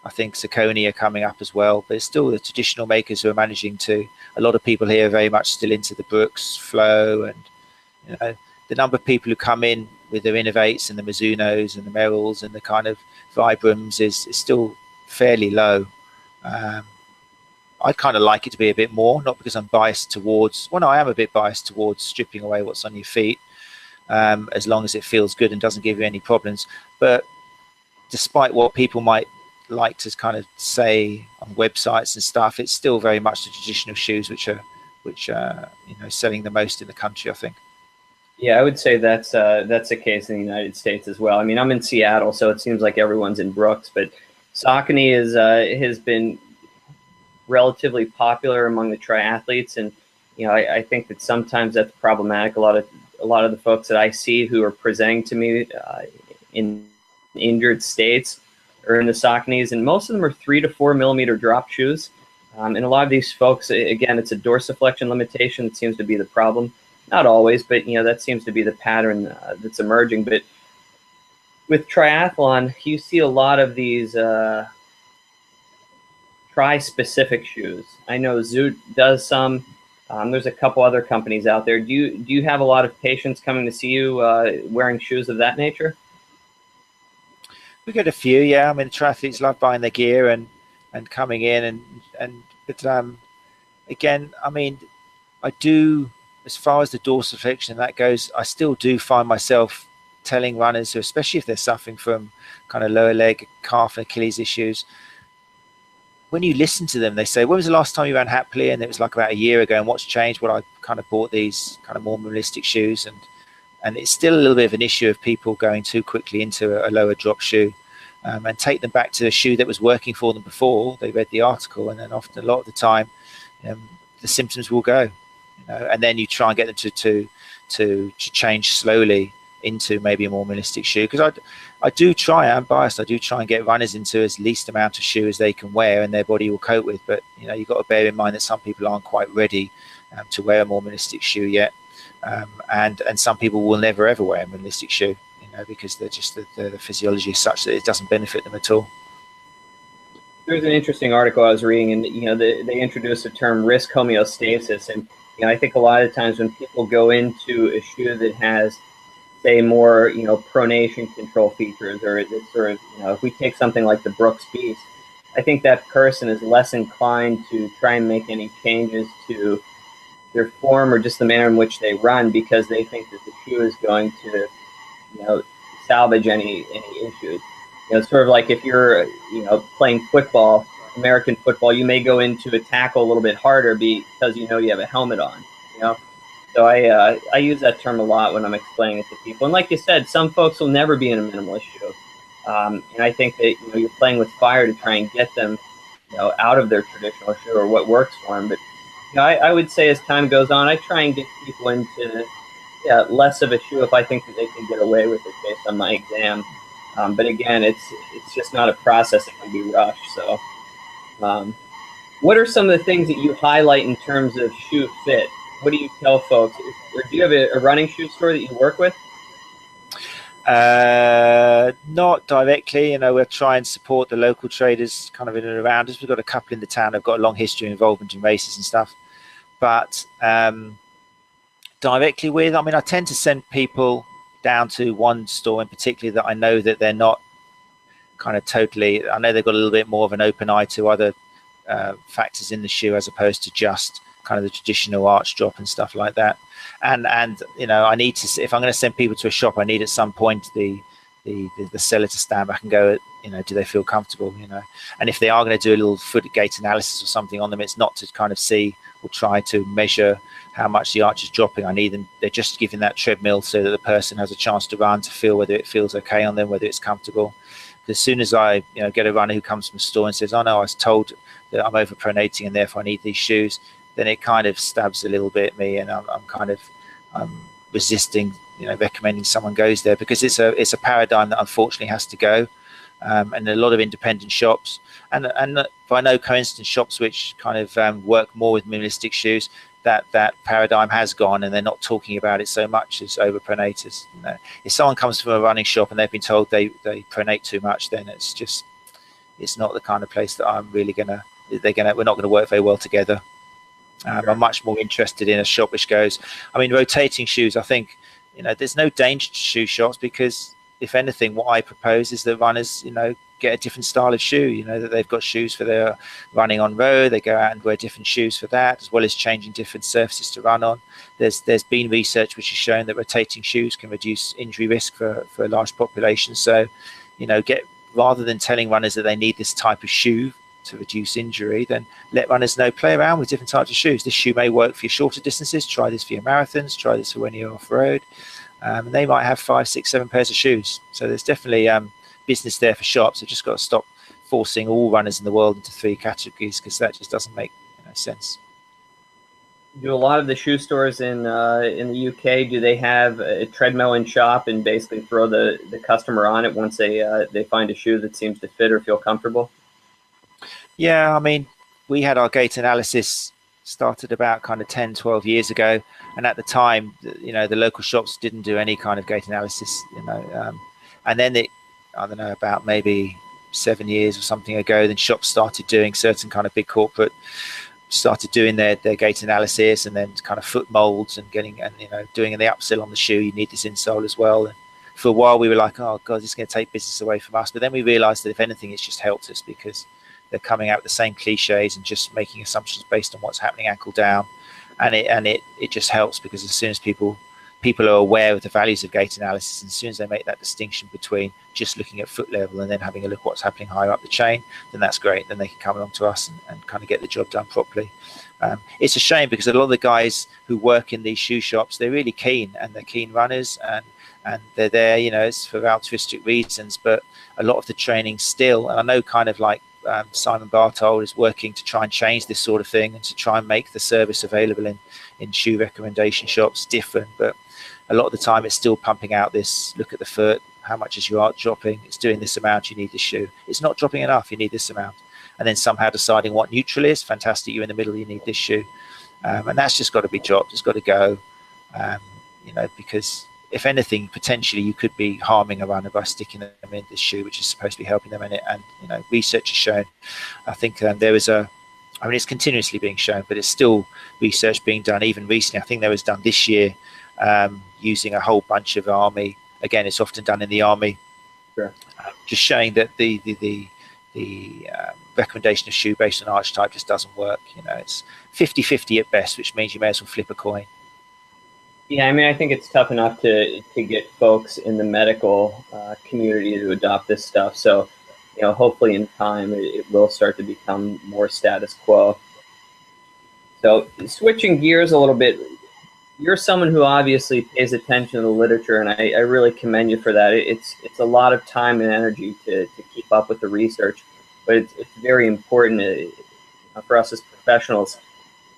I think Saucony are coming up as well, but it's still the traditional makers who are managing to. A lot of people here are very much still into the Brooks, Flow, and, you know, the number of people who come in with their Innovates and the Mizunos and the Merrells and the kind of Vibrams is still fairly low. I'd kind of like it to be a bit more, not because I'm biased towards, well, no, I am a bit biased towards stripping away what's on your feet, as long as it feels good and doesn't give you any problems. But despite what people might like to kind of say on websites and stuff, it's still very much the traditional shoes which are you know, selling the most in the country, I think. Yeah, I would say that's the case in the United States as well. I mean, I'm in Seattle, so it seems like everyone's in Brooks, but Saucony has been relatively popular among the triathletes, and, you know, I think that sometimes that's problematic. A lot of the folks that I see who are presenting to me in injured states are in the Sauconys, and most of them are 3 to 4 millimeter drop shoes. And a lot of these folks, again, it's a dorsiflexion limitation that seems to be the problem. Not always, but, you know, that seems to be the pattern that's emerging. But with triathlon, you see a lot of these tri-specific shoes. I know Zoot does some. There's a couple other companies out there. Do you have a lot of patients coming to see you wearing shoes of that nature? We get a few, yeah. I mean, triathletes love buying their gear and coming in but again, I mean, I do, as far as the dorsiflexion that goes, I still do find myself telling runners who, especially if they're suffering from kind of lower leg, calf, and Achilles issues, when you listen to them, they say, when was the last time you ran happily? And it was like about a year ago. And what's changed? Well, I kind of bought these kind of more minimalistic shoes, and it's still a little bit of an issue of people going too quickly into a lower drop shoe, and take them back to a shoe that was working for them before they read the article. And then often, a lot of the time, the symptoms will go, you know, and then you try and get them to change slowly into maybe a more minimalistic shoe. Because I do try, I'm biased, I do try and get runners into as least amount of shoe as they can wear and their body will cope with. But, you know, you've got to bear in mind that some people aren't quite ready to wear a more minimalistic shoe yet. And some people will never ever wear a minimalistic shoe, you know, because they're just the physiology is such that it doesn't benefit them at all. There's an interesting article I was reading, and, you know, they introduced the term risk homeostasis, and, you know, I think a lot of times when people go into a shoe that has, say, more, you know, pronation control features, or it's sort of, you know, if we take something like the Brooks Beast, I think that person is less inclined to try and make any changes to their form or just the manner in which they run, because they think that the shoe is going to, you know, salvage any issues. You know, it's sort of like if you're, you know, playing football, American football, you may go into a tackle a little bit harder because you know you have a helmet on, you know. So I use that term a lot when I'm explaining it to people. And like you said, some folks will never be in a minimalist shoe. And I think that, you know, you're playing with fire to try and get them, you know, out of their traditional shoe or what works for them. But, you know, I would say as time goes on, I try and get people into less of a shoe if I think that they can get away with it based on my exam. But again, it's just not a process that can be rushed. So what are some of the things that you highlight in terms of shoe fit? What do you tell folks? Or do you have a running shoe store that you work with? Not directly. You know, we'll try and support the local traders kind of in and around us. We've got a couple in the town. I've got a long history of involvement in races and stuff. But directly with, I mean, I tend to send people down to one store in particular that I know that they're not kind of totally, I know they've got a little bit more of an open eye to other factors in the shoe as opposed to just kind of the traditional arch drop and stuff like that. And you know, I need to, if I'm going to send people to a shop, I need at some point the seller to stand back and go, you know, do they feel comfortable, you know? And if they are going to do a little foot gait analysis or something on them, it's not to kind of see or try to measure how much the arch is dropping. I need them, they're just giving that treadmill so that the person has a chance to run, to feel whether it feels okay on them, whether it's comfortable. As soon as I, you know, get a runner who comes from a store and says, oh no, I was told that I'm overpronating and therefore I need these shoes, then it kind of stabs a little bit at me, and I'm resisting, you know, recommending someone goes there, because it's a paradigm that unfortunately has to go. And a lot of independent shops, and by no coincidence, shops which kind of work more with minimalistic shoes, that paradigm has gone, and they're not talking about it so much as overpronators. You know, if someone comes from a running shop and they've been told they pronate too much, then it's not the kind of place that I'm really we're not gonna work very well together. I'm much more interested in a shop which goes, I mean, rotating shoes, I think, you know, there's no danger to shoe shops, because if anything, what I propose is that runners, you know, get a different style of shoe, you know, that they've got shoes for their running on road, they go out and wear different shoes for that, as well as changing different surfaces to run on. There's been research which has shown that rotating shoes can reduce injury risk for a large population. So, you know, rather than telling runners that they need this type of shoe to reduce injury, then let runners know, play around with different types of shoes. This shoe may work for your shorter distances, try this for your marathons, try this for when you're off-road. They might have 5, 6, 7 pairs of shoes. So there's definitely business there for shops. They've just got to stop forcing all runners in the world into 3 categories, because that just doesn't make, you know, sense. Do a lot of the shoe stores in the UK, do they have a treadmill in shop and basically throw the customer on it once they find a shoe that seems to fit or feel comfortable? Yeah, I mean, we had our gait analysis started about kind of 10, 12 years ago. And at the time, you know, the local shops didn't do any kind of gait analysis, you know. And then I don't know, about maybe 7 years or something ago, then shops started doing, certain kind of big corporate started doing their gait analysis, and then kind of foot molds and you know, doing the upsell on the shoe. You need this insole as well. And for a while we were like, oh God, this is going to take business away from us. But then we realized that if anything, it's just helped us, because they're coming out with the same cliches and just making assumptions based on what's happening ankle down. And it just helps, because as soon as people are aware of the values of gait analysis, and as soon as they make that distinction between just looking at foot level and then having a look at what's happening higher up the chain, then that's great. Then they can come along to us and kind of get the job done properly. It's a shame, because a lot of the guys who work in these shoe shops, they're really keen, and they're keen runners, and they're there, you know, it's for altruistic reasons. But a lot of the training still, and I know kind of like Simon Bartold is working to try and change this sort of thing, and to try and make the service available in shoe recommendation shops different. But a lot of the time it's still pumping out this, look at the foot, how much is your arch dropping, it's doing this amount, you need this shoe, it's not dropping enough, you need this amount. And then somehow deciding what neutral is, fantastic, you're in the middle, you need this shoe. And that's just got to be dropped, it's got to go. You know, because if anything, potentially you could be harming a runner by sticking them in this shoe, which is supposed to be helping them in it. And, you know, research has shown, I think there is I mean, it's continuously being shown, but it's still research being done. Even recently, I think there was done this year, using a whole bunch of army. Again, it's often done in the army. Sure. Just showing that the recommendation of shoe based on arch type just doesn't work. You know, it's 50-50 at best, which means you may as well flip a coin. Yeah, I mean, I think it's tough enough to get folks in the medical community to adopt this stuff. So, you know, hopefully in time it will start to become more status quo. So switching gears a little bit, you're someone who obviously pays attention to the literature, and I really commend you for that. It's a lot of time and energy to keep up with the research, but it's very important for us as professionals.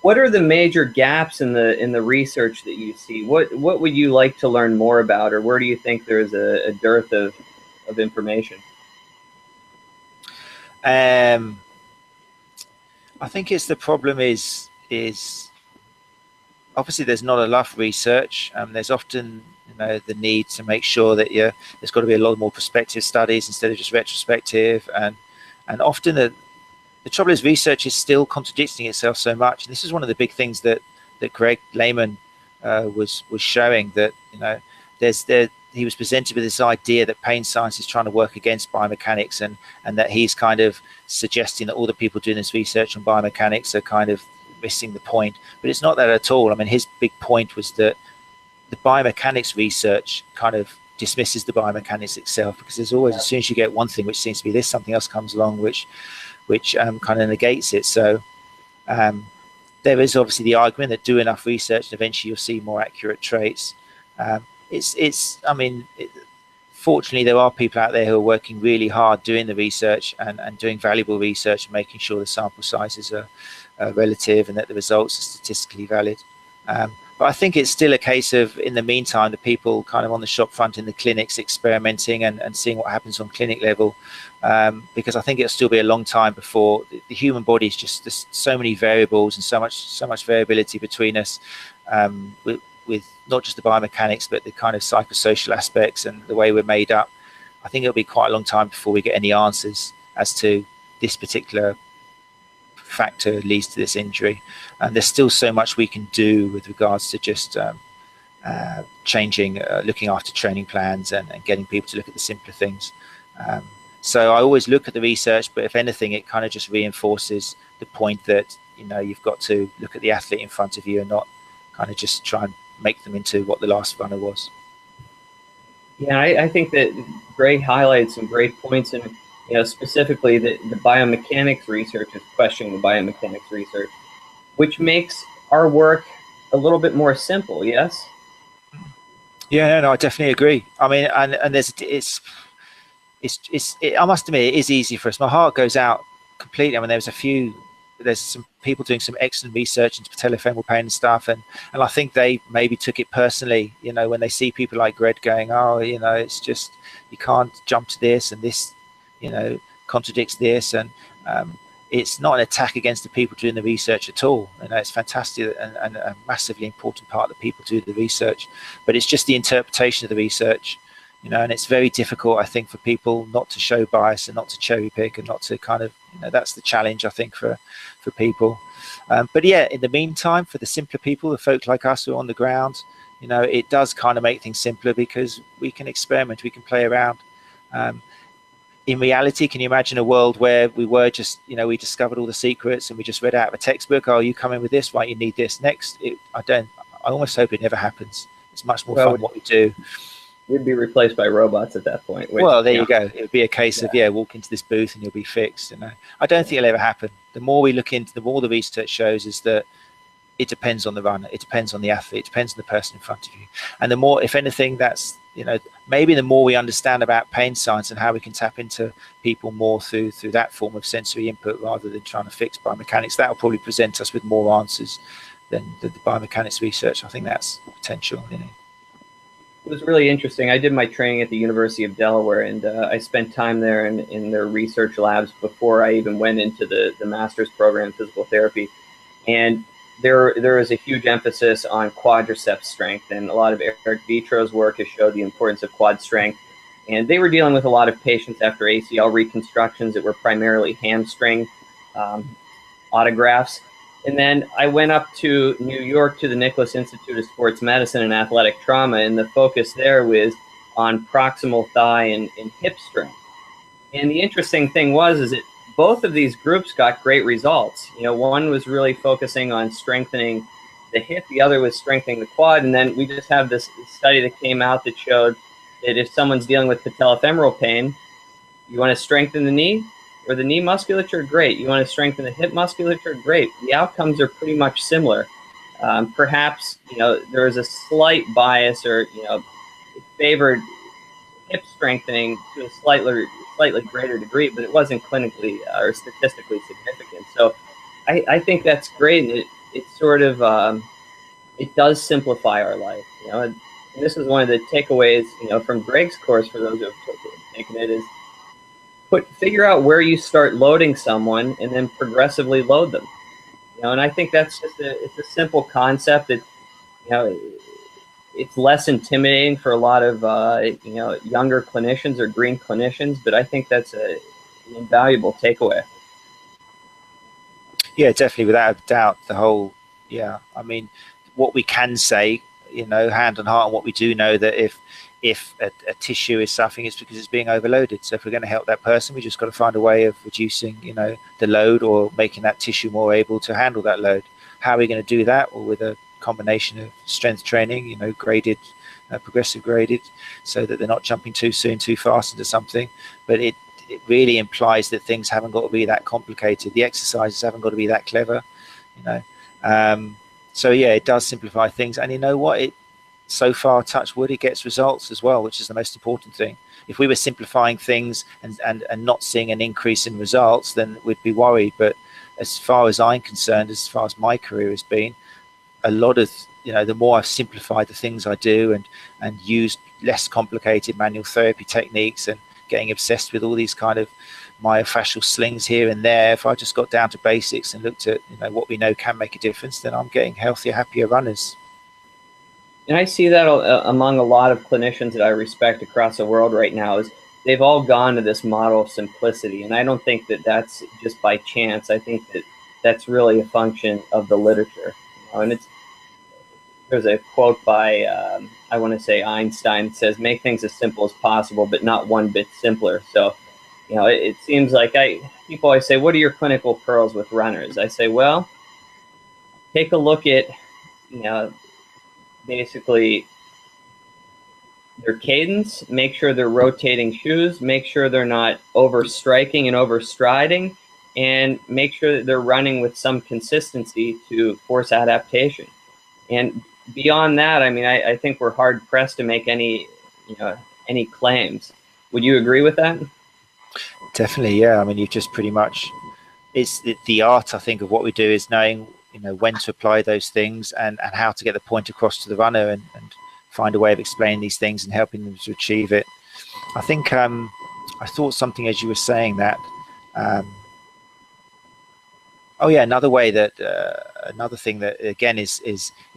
What are the major gaps in the research that you see? What would you like to learn more about, or where do you think there's a dearth of information? I think the problem is obviously there's not enough research. There's often, you know, the need to make sure that there's got to be a lot more prospective studies instead of just retrospective, and often the trouble is research is still contradicting itself so much. And this is one of the big things that Greg Lehman was showing, that, you know, he was presented with this idea that pain science is trying to work against biomechanics, and that he's kind of suggesting that all the people doing this research on biomechanics are kind of missing the point. But it's not that at all. I mean, his big point was that the biomechanics research kind of dismisses the biomechanics itself, because there's always, as soon as you get one thing which seems to be this, something else comes along which kind of negates it. So there is obviously the argument that do enough research and eventually you'll see more accurate traits. Fortunately, there are people out there who are working really hard doing the research and doing valuable research and making sure the sample sizes are relative and that the results are statistically valid. But I think it's still a case of, in the meantime, the people kind of on the shop front in the clinics experimenting and seeing what happens on clinic level, because I think it'll still be a long time before the human body is just, there's so many variables and so much variability between us, with not just the biomechanics, but the kind of psychosocial aspects and the way we're made up. I think it'll be quite a long time before we get any answers as to this particular factor leads to this injury. And there's still so much we can do with regards to just changing, looking after training plans and getting people to look at the simpler things. So I always look at the research, but if anything, it kind of just reinforces the point that, you know, you've got to look at the athlete in front of you and not kind of just try and make them into what the last runner was. Yeah, I think that Greg highlights some great points, and specifically the biomechanics research is questioning the biomechanics research, which makes our work a little bit more simple. Yes. Yeah, no, I definitely agree. I mean, and there's I must admit, it is easy for us. My heart goes out completely. I mean, there's some people doing some excellent research into patellofemoral pain and stuff, and I think they maybe took it personally, when they see people like Greg going, oh, it's just, you can't jump to this, and this, contradicts this, and it's not an attack against the people doing the research at all. It's fantastic and a massively important part that people do the research, but it's just the interpretation of the research, and it's very difficult, I think, for people not to show bias and not to cherry pick and not to kind of, that's the challenge, I think, for people. But yeah, in the meantime, for the simpler people, the folk like us who are on the ground, it does kind of make things simpler because we can experiment, we can play around. In reality, can you imagine a world where we were just, we discovered all the secrets and we just read out of a textbook, oh, you come in with this, right, you need this next? I almost hope it never happens. It's much more fun what we do. You'd be replaced by robots at that point. Well, there you go. It would be a case of, walk into this booth and you'll be fixed. I don't think it'll ever happen. The more we look into, the more the research shows is that it depends on the runner, it depends on the athlete, it depends on the person in front of you. And the more, if anything, that's, maybe the more we understand about pain science and how we can tap into people more through that form of sensory input rather than trying to fix biomechanics, that will probably present us with more answers than the biomechanics research. I think that's potential. It was really interesting. I did my training at the University of Delaware, and I spent time there in their research labs before I even went into the master's program in physical therapy. And there is a huge emphasis on quadriceps strength, and a lot of Eric Vitro's work has showed the importance of quad strength. And they were dealing with a lot of patients after ACL reconstructions that were primarily hamstring autografts. And then I went up to New York to the Nicholas Institute of Sports Medicine and Athletic Trauma, and the focus there was on proximal thigh and hip strength. And the interesting thing is that both of these groups got great results. One was really focusing on strengthening the hip, the other was strengthening the quad. And then we just have this study that came out that showed that if someone's dealing with patellofemoral pain, you want to strengthen the knee or the knee musculature, great. You want to strengthen the hip musculature, great. The outcomes are pretty much similar. Perhaps, there is a slight bias, or, it favored hip strengthening to a slightly greater degree, but it wasn't clinically or statistically significant. So I think that's great. And it sort of, it does simplify our life, and this is one of the takeaways, from Greg's course, for those who have taken it, is figure out where you start loading someone and then progressively load them. And I think that's just it's a simple concept that, it's less intimidating for a lot of, younger clinicians or green clinicians, but I think that's an invaluable takeaway. Yeah, definitely, without a doubt. I mean, what we can say, hand on heart, and what we do know, that if a tissue is suffering, it's because it's being overloaded. So if we're going to help that person, we just got to find a way of reducing, the load, or making that tissue more able to handle that load. How are we going to do that? Well, with a combination of strength training, you know, graded, progressive graded, so that they're not jumping too soon, too fast into something. But it really implies that things haven't got to be that complicated. The exercises haven't got to be that clever, you know. So yeah, it does simplify things. And you know what? It so far, touch wood, it gets results as well, which is the most important thing. If we were simplifying things and not seeing an increase in results, then we'd be worried. But as far as I'm concerned, as far as my career has been, a lot of, you know, the more I've simplified the things I do and used less complicated manual therapy techniques and getting obsessed with all these kind of myofascial slings here and there, if I just got down to basics and looked at, you know, what we know can make a difference, then I'm getting healthier, happier runners. And I see that among a lot of clinicians that I respect across the world right now is they've all gone to this model of simplicity. And I don't think that that's just by chance. I think that that's really a function of the literature. You know, and there's a quote by, I want to say Einstein, that says, make things as simple as possible, but not one bit simpler. So, you know, it seems like people always say, what are your clinical pearls with runners? I say, well, take a look at, you know, basically their cadence, make sure they're rotating shoes, make sure they're not over striking and over striding, and make sure that they're running with some consistency to force adaptation. And beyond that, I mean, I think we're hard pressed to make any claims. Would you agree with that? Definitely, yeah. I mean, you've just pretty much, it's the art, I think, of what we do is knowing, you know, when to apply those things and how to get the point across to the runner and find a way of explaining these things and helping them to achieve it. I think I thought something as you were saying that. Oh yeah, another way that another thing that again is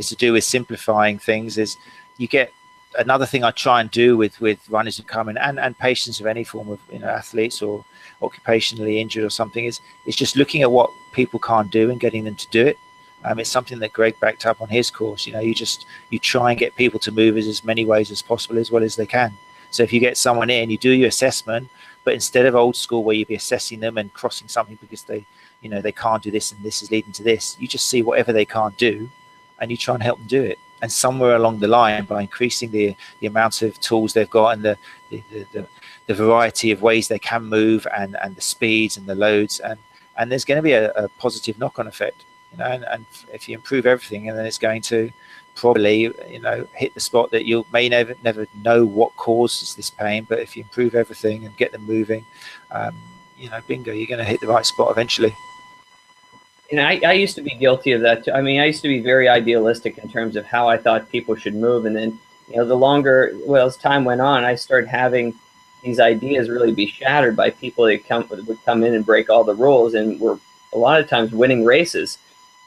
to do with simplifying things is you get another thing I try and do with runners who come in and patients of any form of, you know, athletes or occupationally injured or something is just looking at what people can't do and getting them to do it. It's something that Greg backed up on his course. You know, you try and get people to move as many ways as possible, as well as they can. So if you get someone in, you do your assessment, but instead of old school where you'd be assessing them and crossing something because they, you know, they can't do this and this is leading to this, you just see whatever they can't do and you try and help them do it. And somewhere along the line, by increasing the amount of tools they've got and the variety of ways they can move and the speeds and the loads, and there's going to be a positive knock-on effect, you know, and if you improve everything, and then it's going to probably, you know, hit the spot that you may never know what causes this pain, but if you improve everything and get them moving, you know, bingo, you're going to hit the right spot eventually. And I used to be guilty of that too. I mean, I used to be very idealistic in terms of how I thought people should move. And then, you know, as time went on, I started having these ideas really be shattered by people that would come in and break all the rules and were a lot of times winning races.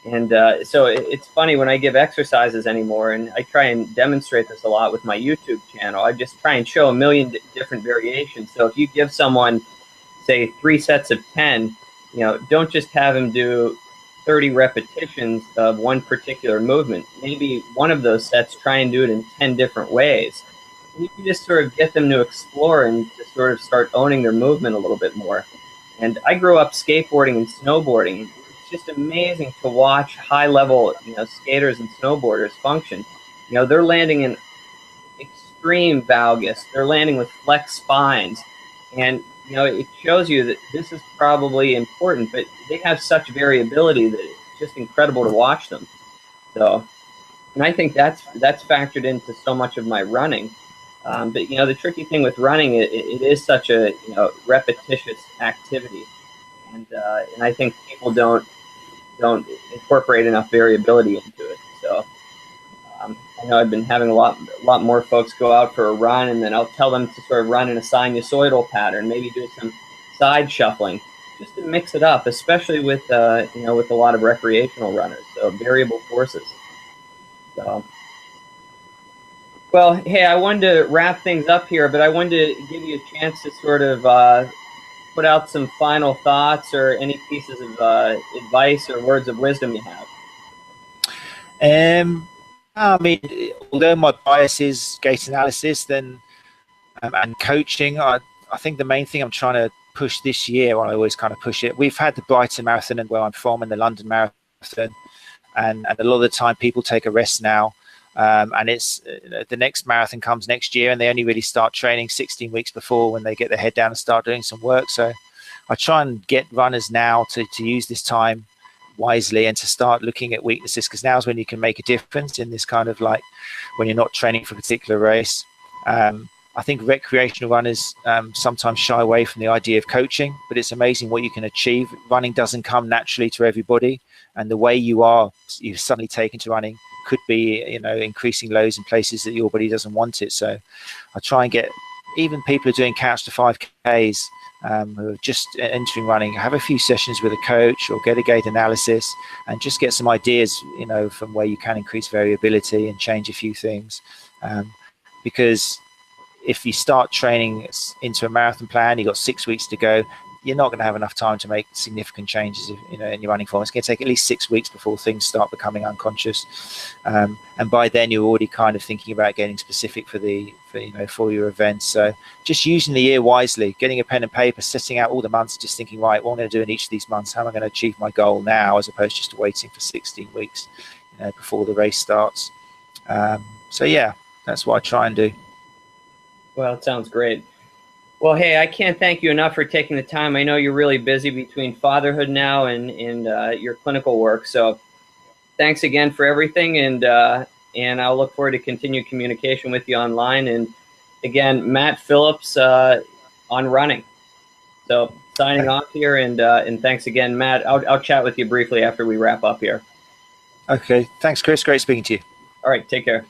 And so it's funny when I give exercises anymore, and I try and demonstrate this a lot with my YouTube channel. I just try and show a million different variations. So if you give someone, say, 3 sets of 10, you know, don't just have them do 30 repetitions of one particular movement. Maybe one of those sets, try and do it in 10 different ways. And you can just sort of get them to explore and to sort of start owning their movement a little bit more. And I grew up skateboarding and snowboarding. It's just amazing to watch high-level, you know, skaters and snowboarders function. You know, they're landing in extreme valgus. They're landing with flexed spines. And you know, it shows you that this is probably important, but they have such variability that it's just incredible to watch them. So, and I think that's factored into so much of my running. But you know, the tricky thing with running, it is such a, you know, repetitious activity, and I think people don't incorporate enough variability into it. So. I know I've been having a lot more folks go out for a run, and then I'll tell them to sort of run in a sinusoidal pattern, maybe do some side shuffling, just to mix it up, especially with you know, with a lot of recreational runners, so variable forces. So, well, hey, I wanted to wrap things up here, but I wanted to give you a chance to sort of put out some final thoughts or any pieces of advice or words of wisdom you have. I mean, although my bias is gait analysis, then and coaching, I think the main thing I'm trying to push this year, I always kind of push it. We've had the Brighton Marathon and where I'm from, and the London Marathon. and a lot of the time people take a rest now. And it's the next marathon comes next year, and they only really start training 16 weeks before, when they get their head down and start doing some work. So I try and get runners now to use this time wisely and to start looking at weaknesses, because now is when you can make a difference in this kind of, like, when you're not training for a particular race. I think recreational runners sometimes shy away from the idea of coaching, but it's amazing what you can achieve. Running doesn't come naturally to everybody, and the way you've suddenly taken to running could be, increasing lows in places that your body doesn't want it. So I try and get even people who are doing couch to 5Ks, who are just entering running, have a few sessions with a coach or get a gait analysis, and just get some ideas, from where you can increase variability and change a few things. Because if you start training into a marathon plan, you've got 6 weeks to go, you're not going to have enough time to make significant changes, in your running form. It's going to take at least 6 weeks before things start becoming unconscious, and by then you're already kind of thinking about getting specific for your events. So just using the year wisely, getting a pen and paper, setting out all the months, just thinking, right, what I'm going to do in each of these months, how am I going to achieve my goal now, as opposed to just waiting for 16 weeks before the race starts. So yeah, that's what I try and do. Well, it sounds great. Well, hey, I can't thank you enough for taking the time. I know you're really busy between fatherhood now and your clinical work. So thanks again for everything. And I'll look forward to continued communication with you online. And again, Matt Phillips on running. So signing off here, and thanks again, Matt. I'll chat with you briefly after we wrap up here. Okay. Thanks, Chris. Great speaking to you. All right. Take care.